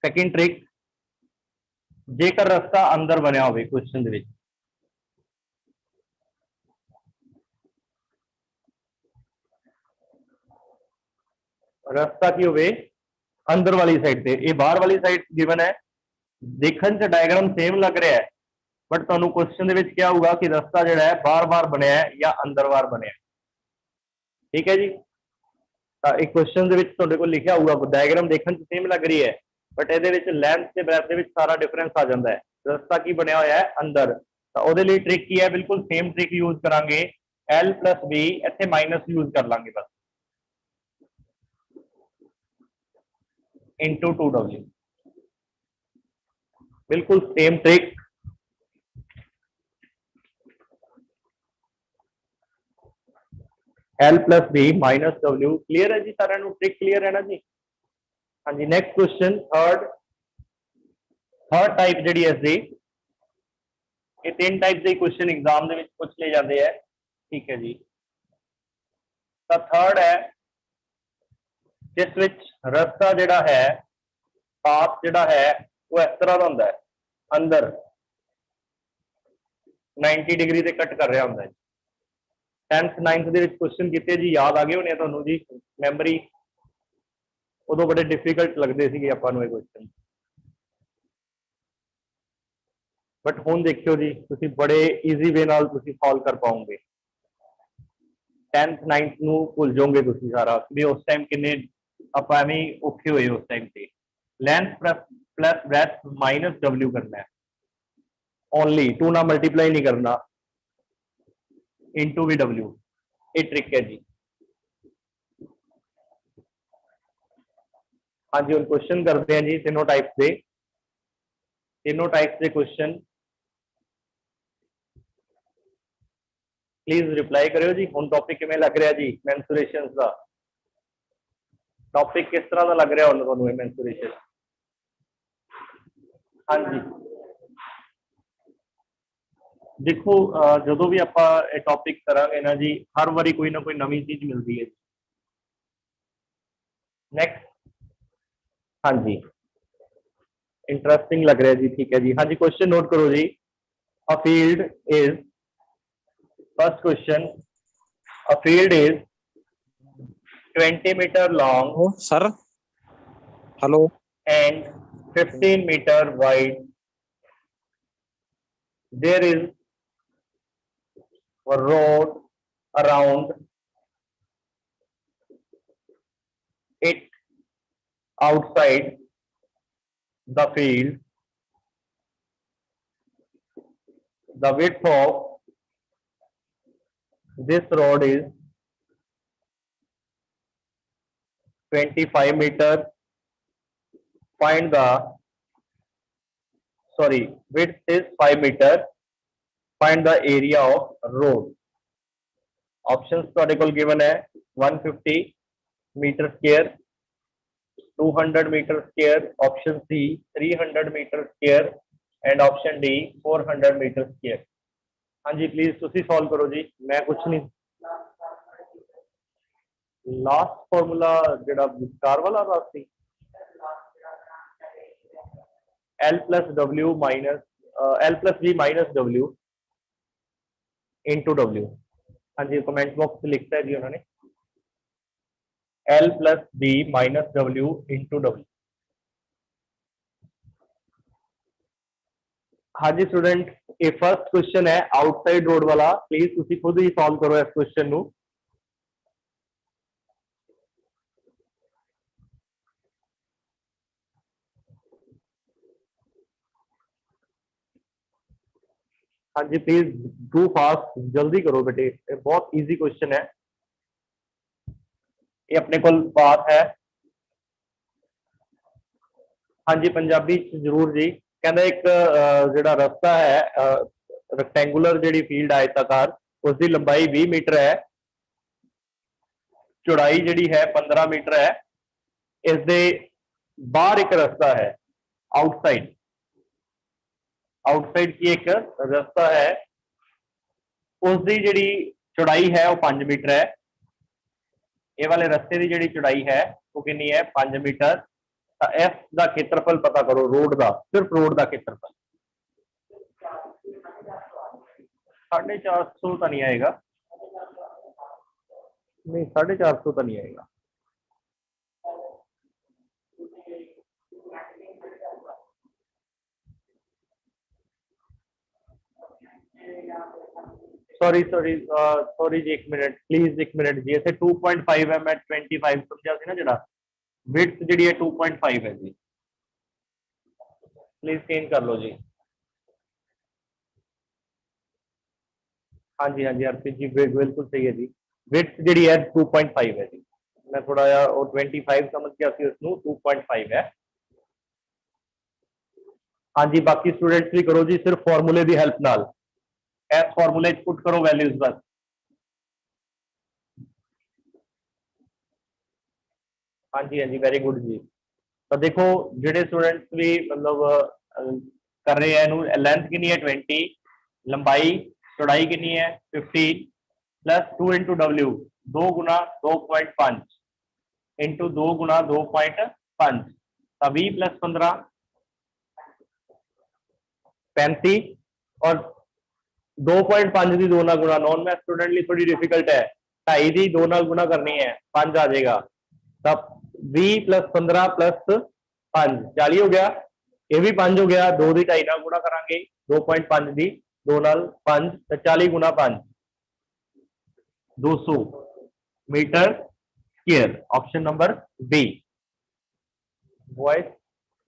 सेकंड ट्रिक, जेकर रास्ता अंदर बनया हो क्वेश्चन के, रास्ता की होवे अंदर वाली साइड से, ये बाहर वाली साइड गिवन है, देखने से डायग्राम सेम लग रहा है, बट तुहानू क्वेश्चन क्या होगा कि रास्ता जो है बार बार बनया है या अंदर बार बनया, ठीक है जी। तो एक क्वेश्चन को लिखा होगा डायग्राम देखने से सेम लग रही है, बट ये लेंथ से ब्रेथ के सारा डिफरेंस आ जाता है, रास्ता की बनया हुआ है अंदर, तो वो ट्रिक की है बिल्कुल सेम ट्रिक यूज करांगे, L प्लस बी इतने माइनस यूज कर लांगे बस, इंटू 2W, बिल्कुल same trick. L plus B minus W, clear है जी सारा, ट्रिक क्लियर है ना जी। हाँ जी नेक्स्ट क्वेश्चन, थर्ड टाइप जी इसकी, ये 3 टाइप के क्वेश्चन एग्जाम के पूछ ले जाते हैं, ठीक है जी। तो थर्ड है जिस रास्ता जोड़ा है, पाथ जोड़ा है वो इस तरह का होंगे है, अंदर 90 डिग्री से कट कर रहा होंगे है। 10th 9th के क्वेश्चन किए जी, याद आ गए होने तुहानू जी, मैमरी उदों बड़े डिफिकल्ट लगते थे अपन क्वेश्चन, बट हुण देखियो जी तुसीं बड़े ईजी वे नाल तुसीं सॉल्व कर पाओगे। 10th 9th ਨੂੰ ਭੁੱਲ ਜਾਓਗੇ ਤੁਸੀਂ ਸਾਰਾ ਵੀ ਉਸ ਟਾਈਮ ਕਿੰਨੇ ਆਪਾਂ ਐਵੇਂ ਔਖੇ ਹੋਏ ਉਸ ਟਾਈਮ ਤੇ। Length plus breadth minus W करना है ओनली, 2 ना मल्टीप्लाई नहीं करना, इनटू भी W। ये ट्रिक है जी। हाँ जी, हम क्वेश्चन करते हैं जी तीनों टाइप्स के, तीनों टाइप्स के क्वेश्चन प्लीज रिप्लाई करो जी। हुण टॉपिक किवें लग रहा जी मेंसुरेशंस का टॉपिक किस तरह का लग रहा हुण तुहानूं मेंसुरेशन? हाँ जी देखो जो भी आप टॉपिक करांगे ना जी हर बारी कोई ना कोई नवी चीज मिलती है। नेक्स्ट हाँ जी इंटरेस्टिंग लग रहा है जी, ठीक है जी। हाँ जी क्वेश्चन नोट करो जी। A field is, first question, a field is 20 metre long sir hello and 15 meter wide. There is a road around it outside the field. The width of this road is 25 meter. Find the, sorry, width is 5 meter. Find the area of road. Options ਤੁਹਾਡੇ ਕੋਲ given है 150 meter square, 200 meter square, option C 300 meter square and option D 400 meter square। हाँ जी please तुसी solve करो जी, मैं कुछ नहीं। Last formula जेड़ा विस्तार वाला रास्ती L plus W minus L plus V minus W into W। हाँ जी कमेंट बॉक्स में लिखता है जी उन्होंने L plus B minus W into W। हाँ जी स्टूडेंट ये फर्स्ट क्वेश्चन है आउटसाइड रोड वाला, प्लीज तुसी खुद ही सॉल्व करो इस क्वेश्चन नू। हाँ जी प्लीज डू फास्ट, जल्दी करो बेटे, ये बहुत इजी क्वेश्चन है। ये अपने को बात है। हाँ जी पंजाबी जरूर जी। कहना एक ਜਿਹੜਾ रस्ता है रेक्टेंगुलर जी फील्ड आयताकार उसकी लंबाई 20 मीटर है, चौड़ाई जी है 15 मीटर है। इस दे बाहर एक रास्ता है आउटसाइड, आउटसाइड की एक रास्ता है उसकी जी चौड़ाई है वो 5 मीटर है। ये वाले रस्ते की जी चौड़ाई है वो कितनी है 5 मीटर। एफ का खेत्रफल पता करो रोड का, सिर्फ रोड का खेत्रफल 450 तो नहीं आएगा, नहीं 450 तो नहीं आएगा। सॉरी सॉरी सॉरी जी एक मिनट प्लीज, एक मिनट जी। इसे 2.5 है, मैं 25 समझा सी ना जरा, विड्थ जी है 2.5 है जी, प्लीज चेंज कर लो जी। हाँ जी अर्पित जी बिल्कुल सही है जी, विड्थ जी है 2.5 है जी। मैं थोड़ा वो 25 समझ गया सी उसनू 2.5 है। हाँ जी बाकी स्टूडेंट्स भी करो जी सिर्फ फॉर्मूले की हेल्प नाल, इस फॉर्मूले पुट करो वैल्यूज बस। हाँ जी वेरी गुड जी। तो देखो जेडे स्टूडेंट्स भी मतलब कर रहे हैं, लेंथ कितनी है 20, लंबाई चौड़ाई कितनी है 15 प्लस 2 इंटू डब्ल्यू 2 गुना 2.5 इंटू 2 गुना 2.5 तो 20 प्लस 15 35 और 2.5 की 2 नाल गुणा, नॉन मैथ स्टूडेंट लिए थोड़ी डिफिकल्ट है, 2.5 की 2 नाल गुणा करनी है 5 आ जाएगा, तब 20 प्लस 15 प्लस 5 40 हो गया, ये भी 5 हो गया, 2 की 2.5 नाल गुणा करांगे 2.5 ਦੀ 2 ਨਾਲ 5 ਤੇ 40 ਗੁਣਾ 5 200 metre square. Option number B. Voice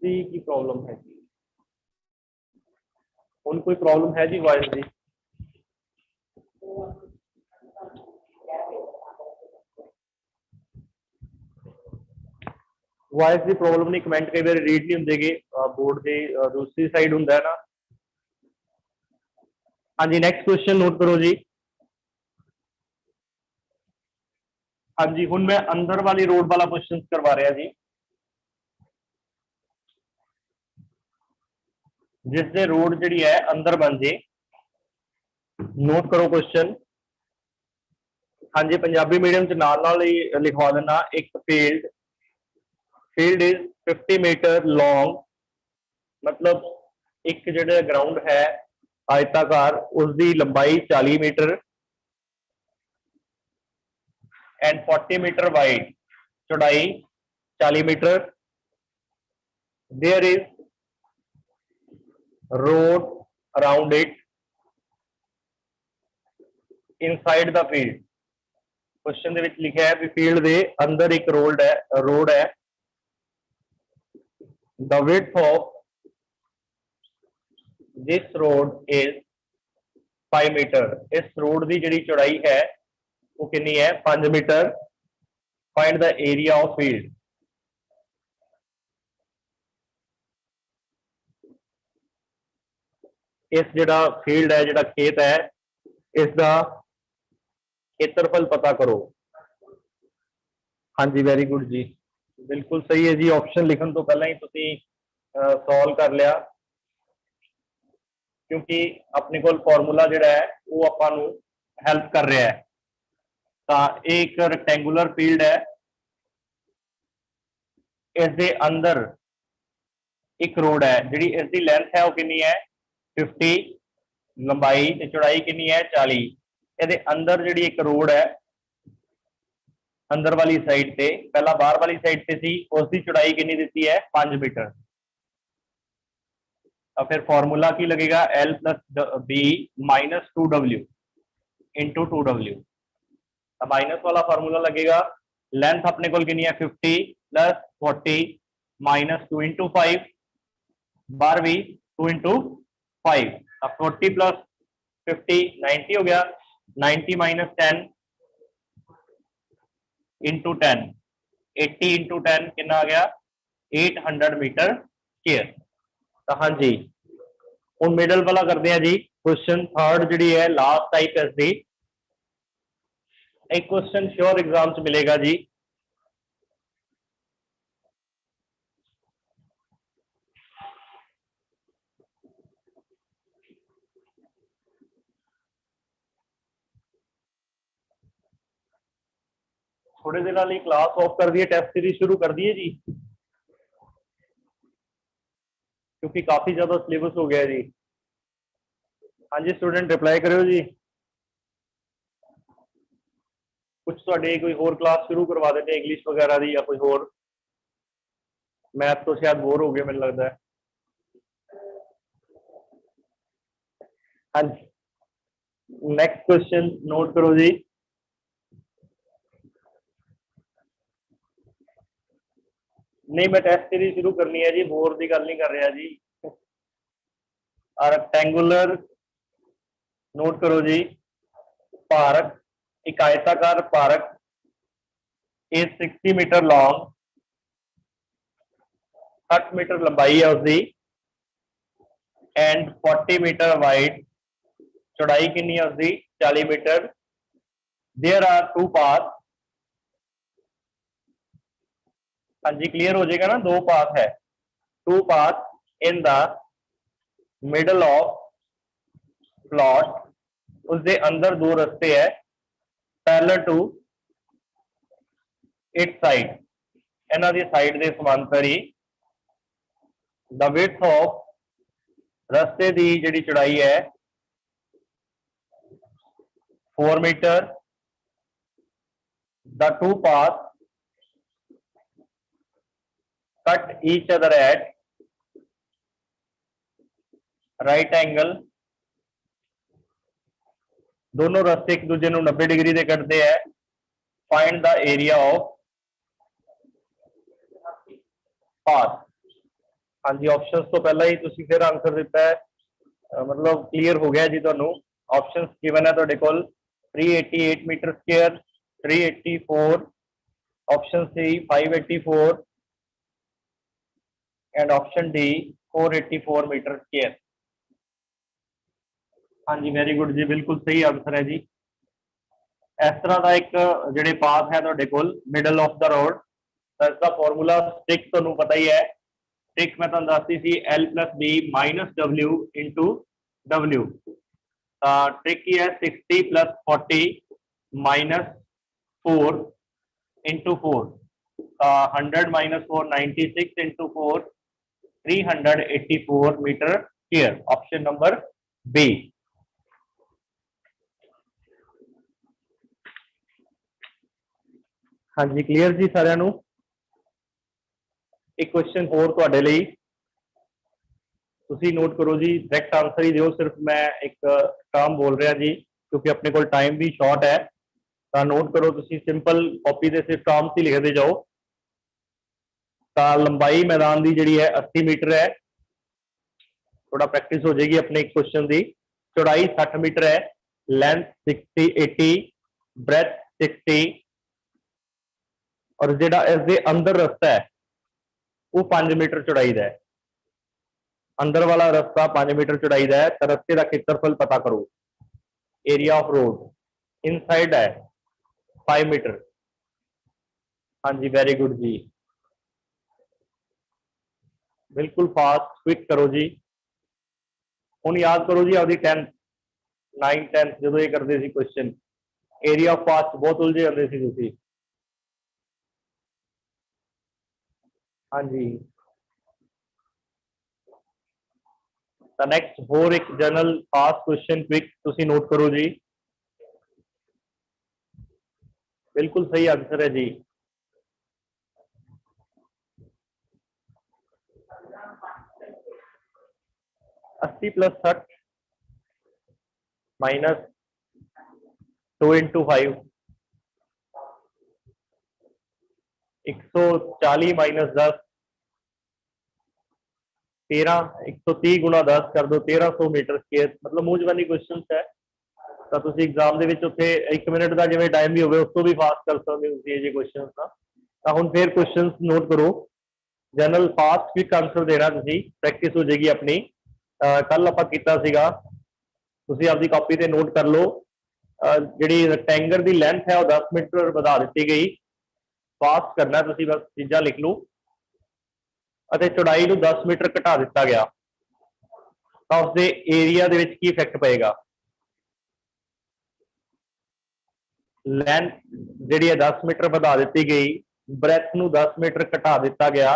की प्रॉब्लम है जी, उन कोई प्रॉब्लम है जी वॉइस की? वॉइस की प्रॉब्लम नहीं, कमेंट कई बार रीड नहीं होंगे बोर्ड के दूसरी साइड होंगे है ना। हाँ जी, नैक्सट क्वेश्चन नोट करो जी। हाँ जी, हुण मैं अंदर वाली रोड वाला क्वेश्चन करवा रहा जी, जिससे रोड जी है अंदर बन जे। नोट करो क्वेश्चन। हाँ जी, पंजाबी मीडियम च नाल ही लिखवा देना। एक फील्ड इज 50 मीटर लॉन्ग, मतलब एक जो ग्राउंड है आयताकार, उसकी लंबाई 40 मीटर एंड 40 मीटर वाइड, चौड़ाई 40 metre. There is road around it inside the field. Question दे विच लिखा है भी फील्ड के अंदर एक रोड है। The width of this road is 5 metre. इस रोड की जी चौड़ाई है वो कितनी है? 5 metre. Find the area of field. इस जड़ा फील्ड है, जड़ा खेत है, इसका क्षेत्रफल पता करो। हाँ जी, वेरी गुड जी, बिल्कुल सही है जी। ऑप्शन लिखने तो पहला ही तुसी सॉल्व कर लिया, क्योंकि अपने को फॉर्मूला जिहड़ा है वो आपां नूं हेल्प कर रहा है। तो एक रेक्टेंगुलर फील्ड है, इसके अंदर एक रोड है, जी इसकी लेंथ है वो कितनी है? 50, लंबाई ते चौड़ाई कितनी है? 40। ये अंदर जी एक रोड है अंदर वाली साइड से, पहला बाहर वाली साइड से सी, उसकी चौड़ाई कितनी दी है? 5 मीटर। तो फिर फॉर्मूला की लगेगा? L plus B minus 2W into 2W। Minus वाला फॉर्मूला लगेगा। लेंथ अपने को कितनी है? 50 प्लस 40 माइनस 2 इंटू 5, 12 2 इंटू 5। अब 40 प्लस 50 90 हो गया। 90 माइनस 10 इंटू 10, 80 इंटू 10 कितना आ गया? 800 मीटर स्क्वायर। तो हाँ जी, हम मिडल वाला करते हैं जी। क्वेश्चन थर्ड जी है लास्ट टाइप इसकी, एक क्वेश्चन श्योर एग्जाम च मिलेगा जी। थोड़े दिन लिए क्लास ऑफ कर दिए, टेस्ट सीरीज शुरू कर दिए जी, क्योंकि काफी ज्यादा सिलेबस हो गया जी। हाँ जी स्टूडेंट रिप्लाई करो जी। कुछ कोई होर क्लास शुरू करवा देते हैं इंग्लिश वगैरह की, या कोई होर। मैथ तो शायद बोर हो गए मैंने लगता है। हाँ जी, नेक्स्ट क्वेश्चन नोट करो जी। नहीं, मैं टेस्ट सीरीज शुरू करनी है जी, बोर की गल नहीं कर रहा जी। रेक्टेंगुलर नोट करो जी। पार्क, एक आयताकार park is 60 metre long, 60 metre लंबाई है उसकी, एंड 40 मीटर वाइड, चौड़ाई कितनी है उसकी? 40 metre. There are two path. हाँ जी, क्लियर हो जाएगा ना? दो पाथ है, two path in the middle of plot. उसके अंदर दो रस्ते है पैरेलल टू इट साइड, इन्हां दी साइड के समांतर ही। द विड्थ ऑफ, रस्ते की जी चौड़ाई है 4 metre. The two path cut each other at right angle, दोनों रस्ते एक दूजे ਨੂੰ 90 डिग्री ਦੇ ਕੱਟਦੇ ਹੈ। Find the area of path. हाँ जी, ऑप्शंस तो पहला ही तुसी फिर आंसर दिता है, मतलब क्लियर हो गया जी ਤੁਹਾਨੂੰ। ऑप्शंस गिवन है ਤੁਹਾਡੇ ਕੋਲ 388 metre square, 384, option C 584 and option D 484 metre square. हाँ जी, वेरी गुड जी, बिल्कुल सही आंसर है जी। इस तरह का एक ਜਿਹੜੇ पाथ है ਤੁਹਾਡੇ ਕੋਲ मिडल ऑफ द रोड, तो इसका फॉर्मूला स्टिक ਤੁਹਾਨੂੰ पता ही है। स्टिक मैं ਤੁਹਾਨੂੰ ਦੱਸਦੀ ਸੀ L + B - W * W। Trick की है 60 + 40 - 4 * 4, 100 - 4 96 * 4 384 metre square. Option number B. हाँ जी, क्लीयर जी सारिਆਂ ਨੂੰ। एक क्वेश्चन होर ਤੁਹਾਡੇ ਲਈ, ਤੁਸੀਂ नोट करो जी, डायरेक्ट आंसर ही दिओ, सिर्फ मैं एक टर्म बोल रहा जी क्योंकि अपने को टाइम भी शॉर्ट है। तो नोट करो, तुसी सिंपल कॉपी दे सिर्फ टर्म्स ही लिखते जाओ। तो लंबाई मैदान की जी है 80 मीटर है, थोड़ा प्रैक्टिस हो जाएगी अपने एक क्वेश्चन की। चौड़ाई 60 मीटर है, लेंथ 80, ब्रेथ 60, और जो इसके अंदर रस्ता है वो 5 मीटर चौड़ाई का है। अंदर वाला रस्ता 5 मीटर चौड़ाई का है, तो रस्ते का क्षेत्रफल पता करो। एरिया ऑफ रोड इनसाइड है 5 मीटर। हाँ जी, वेरी गुड जी, बिल्कुल फास्ट क्विक करो जी। हुण याद करो जी आपकी 10th 9th 10th जो ये करते थे क्वेश्चन, एरिया ऑफ पाथ बहुत उलझे जाते थे तुसी। हाँ जी, तो नेक्स्ट होर एक जनरल फास्ट क्वेश्चन क्विक तुसी नोट करो जी। बिल्कुल सही आंसर है जी। अस्सी + 60 - 2 * 5, 140 - 10, 13, 130 × 10 कर दो 1300 मीटर स्क्वायर। मतलब मूंह जबानी क्वेश्चन है, तो तुसी एग्जाम दे विच उत्थे 1 मिनट का जिवें टाइम भी होवे उस तो भी फास्ट कर सकते हो जी क्वेश्चन का। तो हुण फिर क्वेश्चन नोट करो, जनरल फास्ट क्विक आंसर देना, तुसी प्रैक्टिस हो जाएगी अपनी। कल आपां कीता सीगा, तुसी आपकी कॉपी ते नोट कर लो। जिहड़ी रेक्टेंगल की लेंथ है वो 10 मीटर बढ़ा दी गई। फास्ट करना तुसी, बस चीज़ां लिख लो। चौड़ाई को 10 मीटर घटा दिता गया, तो उसके एरिया दे विच की इफेक्ट पेगा। लेंथ जिहड़ी 10 मीटर बढ़ा दी गई, ब्रैथ नूं 10 मीटर घटा दिता गया।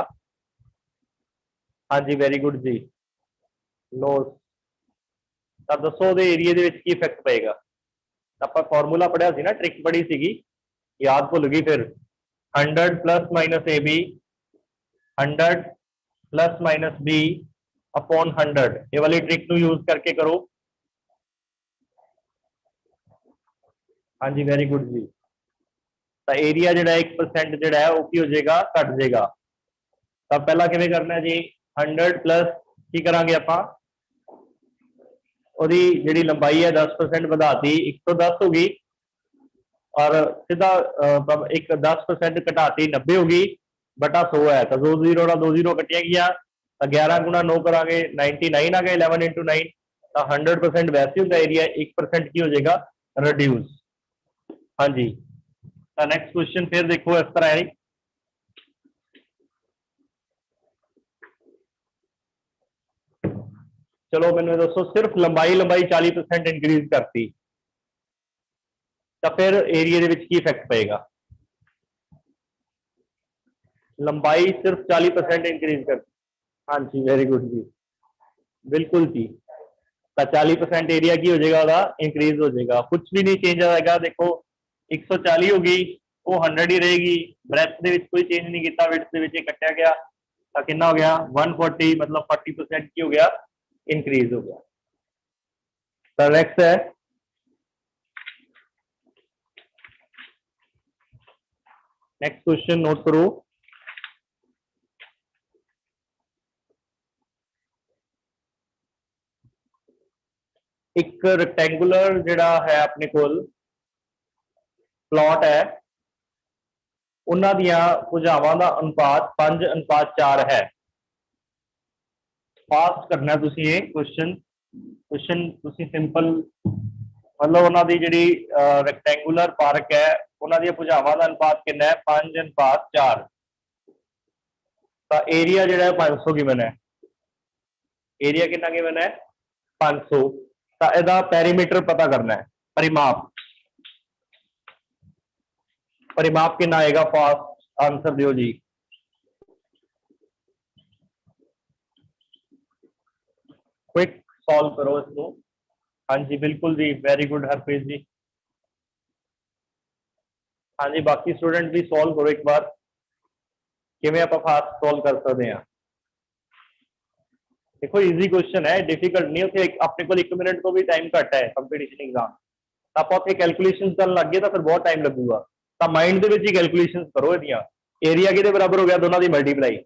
हाँ जी, वेरी गुड जी, लो। तो दसो उहदे एरिया दे विच की इफेक्ट पेगा। आपां फॉर्मूला पढ़िया सी ना, ट्रिक पढ़ी सीगी, याद भुल गई फिर। 100 ± AB, 100 ± B अपॉन 100, ये वाली ट्रिक को यूज करके करो। हाँ जी, वेरी गुड जी। तो एरिया जो 1% जो है वो की हो जाएगा, घट जाएगा। तो पहला किवें करना जी, 100 प्लस की करांगे आपां, ਉਹਦੀ ਜਿਹੜੀ लंबाई है 10% ਵਧਾਤੀ 110 हो गई, और सीधा एक 10% घटाती 90 हो गई, बटा 100 है। तो 2 0 2 0 कटिया गया, तो 11 × 9 करांगे 99 आ गए, 11 × 9। तो 100% वैसे होगा, एरिया 1% की हो जाएगा रिड्यूस। हाँ जी, तो नेक्स्ट क्वेश्चन फिर देखो इस तरह है। चलो मैंने दसो, सिर्फ लंबाई 40% इंक्रीज करती, तो फिर एरिया दे विच की इफेक्ट पेगा। लंबाई सिर्फ 40% इंक्रीज कर, हाँ जी, वेरी गुड जी, बिल्कुल जी। तो 40% एरिया की हो जाएगा, इंक्रीज हो जाएगा, कुछ भी नहीं चेंज आएगा। देखो 140 हो गई, वो 100 ही रहेगी। ब्रेथ दे विच कोई चेंज नहीं किया, विड्थ दे विच कटिया गया, तो कितना हो गया 140, मतलब 40% की हो गया इंक्रीज हो गया। तो नेक्स्ट है नेक्स्ट क्वेश्चन नोट करो। एक रेक्टेंगुलर जिहड़ा है अपने कोल प्लॉट है, उन्हां दियां भुजावां दा अनुपात 5:4 है। फास्ट करना तुसी ये क्वेश्चन तुसी सिंपल मतलब उन्हां दी जिहड़ी रेक्टेंगुलर पार्क है उन्हां दियां भुजावां दा अनुपात कितना है 5:4। तो एरिया जिहड़ा है 500 गिवन है, एरिया कितना गिवन है 500। तो इहदा पेरीमीटर पता करना है, परिमाप परिमाप कितना आएगा, फास्ट आंसर दियो जी। क्विक सॉल्व करो इसको। हाँ जी बिल्कुल जी, वेरी गुड हरप्रीत जी। हाँ जी बाकी स्टूडेंट भी सॉल्व करो एक बार, किवें आपां फास्ट सॉल्व कर सकते हैं। देखो इजी क्वेश्चन है, डिफिकल्ट नहीं। उत्थे अपने को 1 मिनट तो भी टाइम घट है कंपीटीशन एग्जाम, आप उत्थे कैलकुलेशन करन लग गए तो फिर बहुत टाइम लगूगा। तो mind they which he calculation करो इहदियां। एरिया किहदे बराबर हो गया, दोनों की मल्टीप्लाई,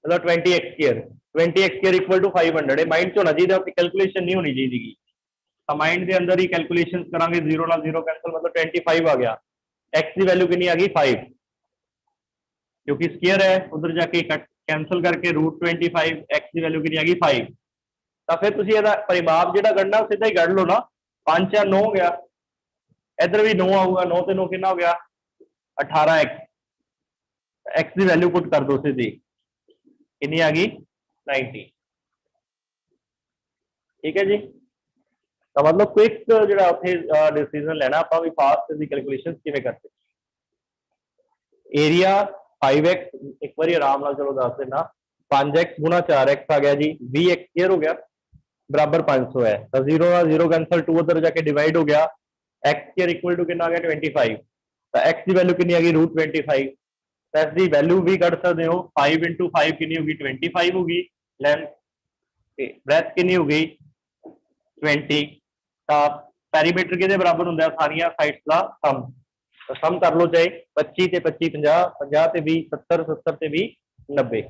मतलब 20x², 20x² इक्वल टू 500 है। माइंड च होना चाहिए, कैलकुलेशन नहीं होनी चाहिए। तो माइंड के अंदर ही कैलकुलेशन करांगे, 0 नाल 0 कैंसल, मतलब 25 आ गया। एक्स की वैल्यू कितनी आ गई 5, क्योंकि स्क्वायर है, उधर जाके कैंसल करके √25, एक्स की वैल्यू कितनी आ गई 5। तो फिर तुम इसका परिमाप जो करना सीधा ही कढ़ लो ना, 5 या 9 हो गया, इधर भी 9 आऊगा, 9 से 9 कितना हो गया 18x। एक्स की वैल्यू पुट कर दो सीधी, कितनी आ गई 90। ठीक है जी। तो मतलब क्विक जो डिसीजन लेना, आप भी फास्ट की कैलकुलेशन किवें करते। एरिया 5x, एक बार आराम नाल चलो दस देना, 5x गुणा 4x आ गया जी, 20x² हो गया बराबर 500 है। तो 0 ना 0 कैंसल, 2 उधर जाके डिवाइड हो गया, x² इक्वल टू कितना आ गया 25। तो x की वैल्यू कितनी आ गई √25। तो x की वैल्यू भी कढ़ सकते हो, 5 × 5 कितनी होगी 25 होगी, लेंथ ब्रेथ कितनी हो गई 20। तो पेरीमीटर किहदे बराबर हुंदा है, सारियां साइड्स का सम। तो सम कर लो, चाहे 25 ते 25 50, 50 ते 20 70, 70 ते 20 90।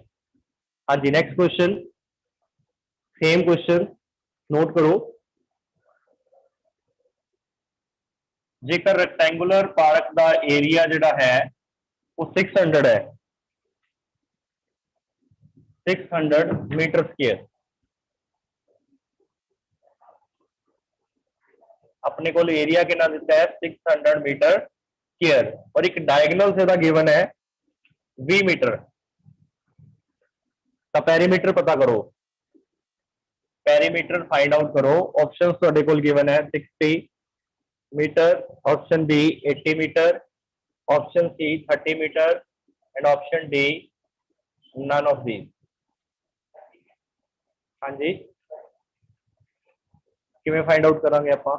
हाँ जी next question, same question note करो। जेकर रेक्टेंगुलर पार्क का एरिया जिहड़ा है वो 600 है, 600 मीटर स्क्वायर, अपने को एरिया कितना दिता है 600 मीटर स्क्वायर, और एक डायगोनल से गिवन है 20 मीटर। तो पेरीमीटर पता करो, पेरीमीटर फाइंड आउट करो। ऑप्शंस तुहाडे कोल गिवन है 60 metre, option B 80 metre, option C 30 metre and option D none of these. हाँ जी किवें फाइंड आउट करांगे आपां।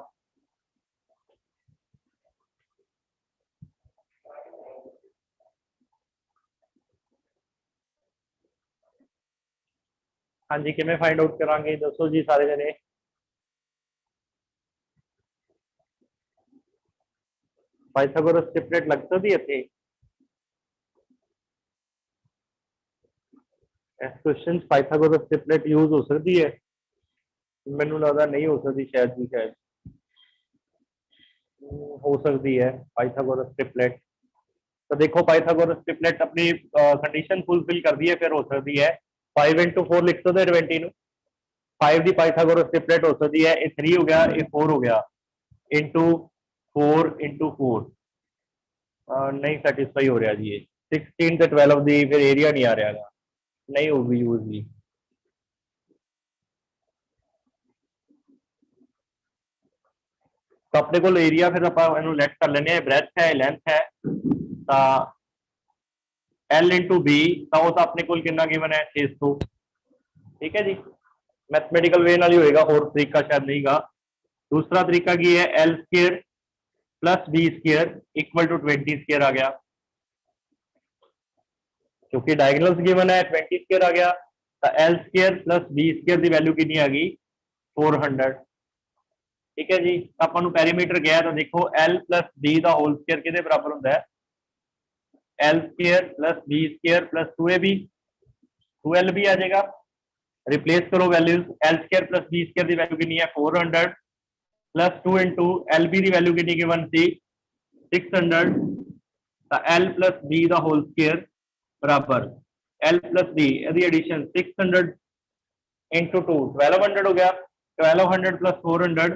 हाँ जी किवें फाइंड आउट करांगे, दसो जी सारे जने। पाइथागोरस ट्रिपलेट लग सकती है इत्थे, इस क्वेश्चन पाइथागोरस ट्रिपलेट यूज हो सकती है, मैनू लगता नहीं हो सकती, शायद भी शायद हो सकती है पाइथागोरस ट्रिपलेट। तो देखो पाइथागोरस ट्रिपलेट अपनी कंडीशन फुलफिल कर दी है, फिर हो सकती है 5 × 4 लिख सकते 20 5 की पाइथागोरस ट्रिपलेट हो सकती है, ये 3 हो गया, ये 4 हो गया, इंटू 4 × 4 नहीं सैटिस्फाई हो रहा जी, ये 16 से 12 दी फिर एरिया नहीं आ रहा, नहीं होगी यूज भी। तो अपने को एरिया फिर आप लेट कर लेने, ब्रेथ है लेंथ है, तो L × B, तो अपने को कितना गिवन है 600। ठीक है जी, मैथमेटिकल वे नाल ही होएगा, और तरीका शायद नहीं गा। दूसरा तरीका की है L² + B² इक्वल टू 20² आ गया, क्योंकि डायगोनल्स गिवन है 20² आ गया। तो L square plus B square की वैल्यू कितनी आ गई 400। ठीक है जी, अपन पैरीमीटर गया तो देखो एल प्लस बी का होल स्केयर किहदे बराबर होंदा है, L square plus B square plus 2ab 2l भी आ जाएगा। रिप्लेस करो values, L square plus B square की वैल्यू कितनी है 400 प्लस 2 इंटू एल बी की वैल्यू कितनी गिवन सी 600। एल प्लस बी का होल स्केयर बराबर एल प्लस बी यदि एडिशन 600 इंटू 2 1200 हो गया। 1200 प्लस 400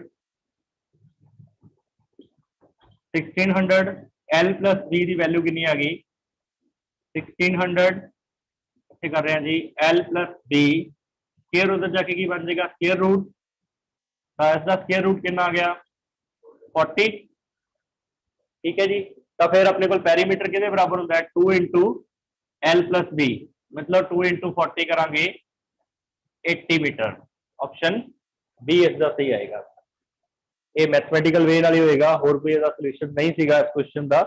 1600। एल प्लस बी की वैल्यू कितनी आ गई 1600। कर रहे हैं जी एल प्लस बी स्केयर उधर जाके की बन जाएगा स्केयर रूट, इसका स्केयर रूट कितना आ गया 40। ठीक है जी, तो फिर अपने को पैरीमीटर कितने बराबर होता है 2 इंटू एल प्लस बी, मतलब 2 इंटू 40 करांगे 80 मीटर। ऑप्शन बी इसका सही आएगा। ये मैथमेटिकल वे नाल ही होएगा, होर कोई इसका सॉल्यूशन नहीं सीगा इस क्वेश्चन का।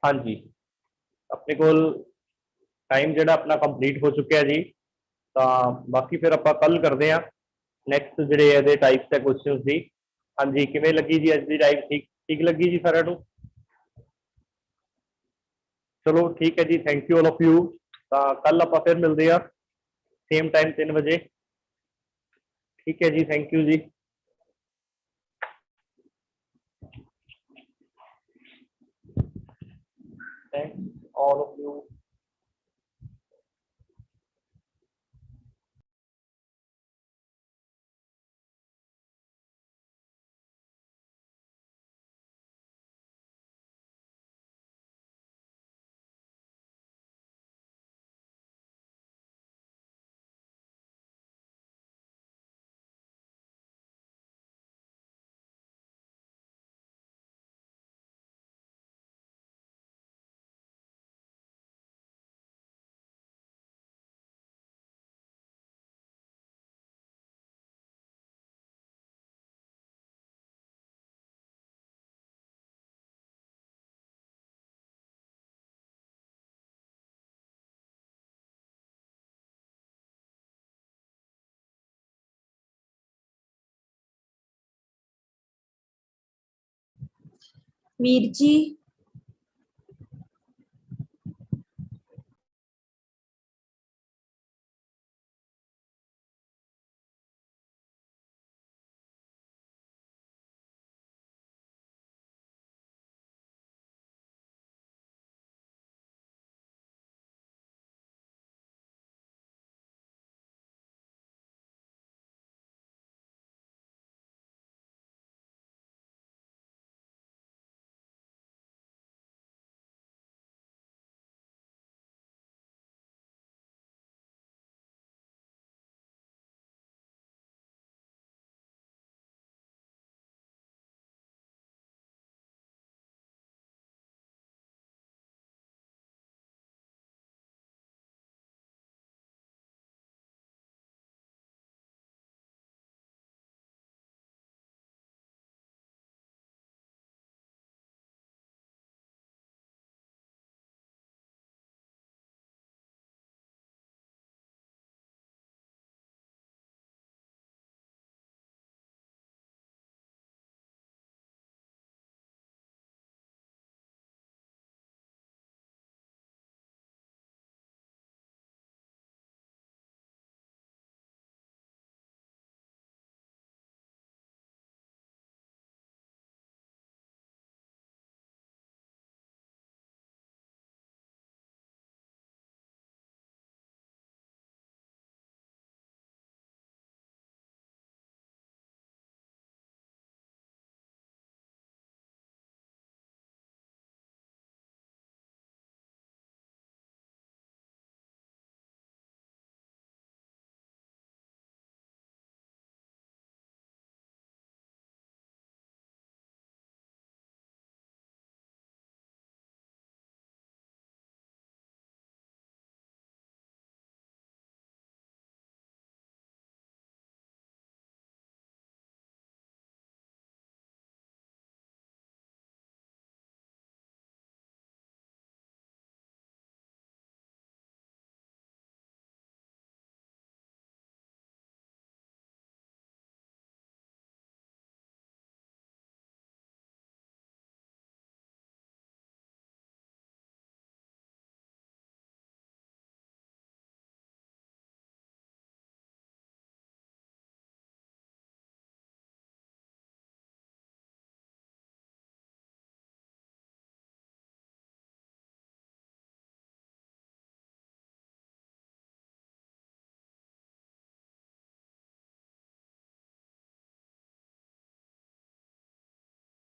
हाँ जी, अपने को टाइम जो अपना कंप्लीट हो चुका है जी, तो बाकी फिर आप कल करते हैं नैक्सट जो टाइप्स है क्वेश्चन की। हाँ जी, किमें लगी जी अज की टाइप, ठीक ठीक लगी जी सारे नू? चलो ठीक है जी, thank you all of you. कल आप फिर मिलते हैं सेम टाइम 3 बजे। ठीक है जी, थैंक यू जी। Thanks all of you. वीर जी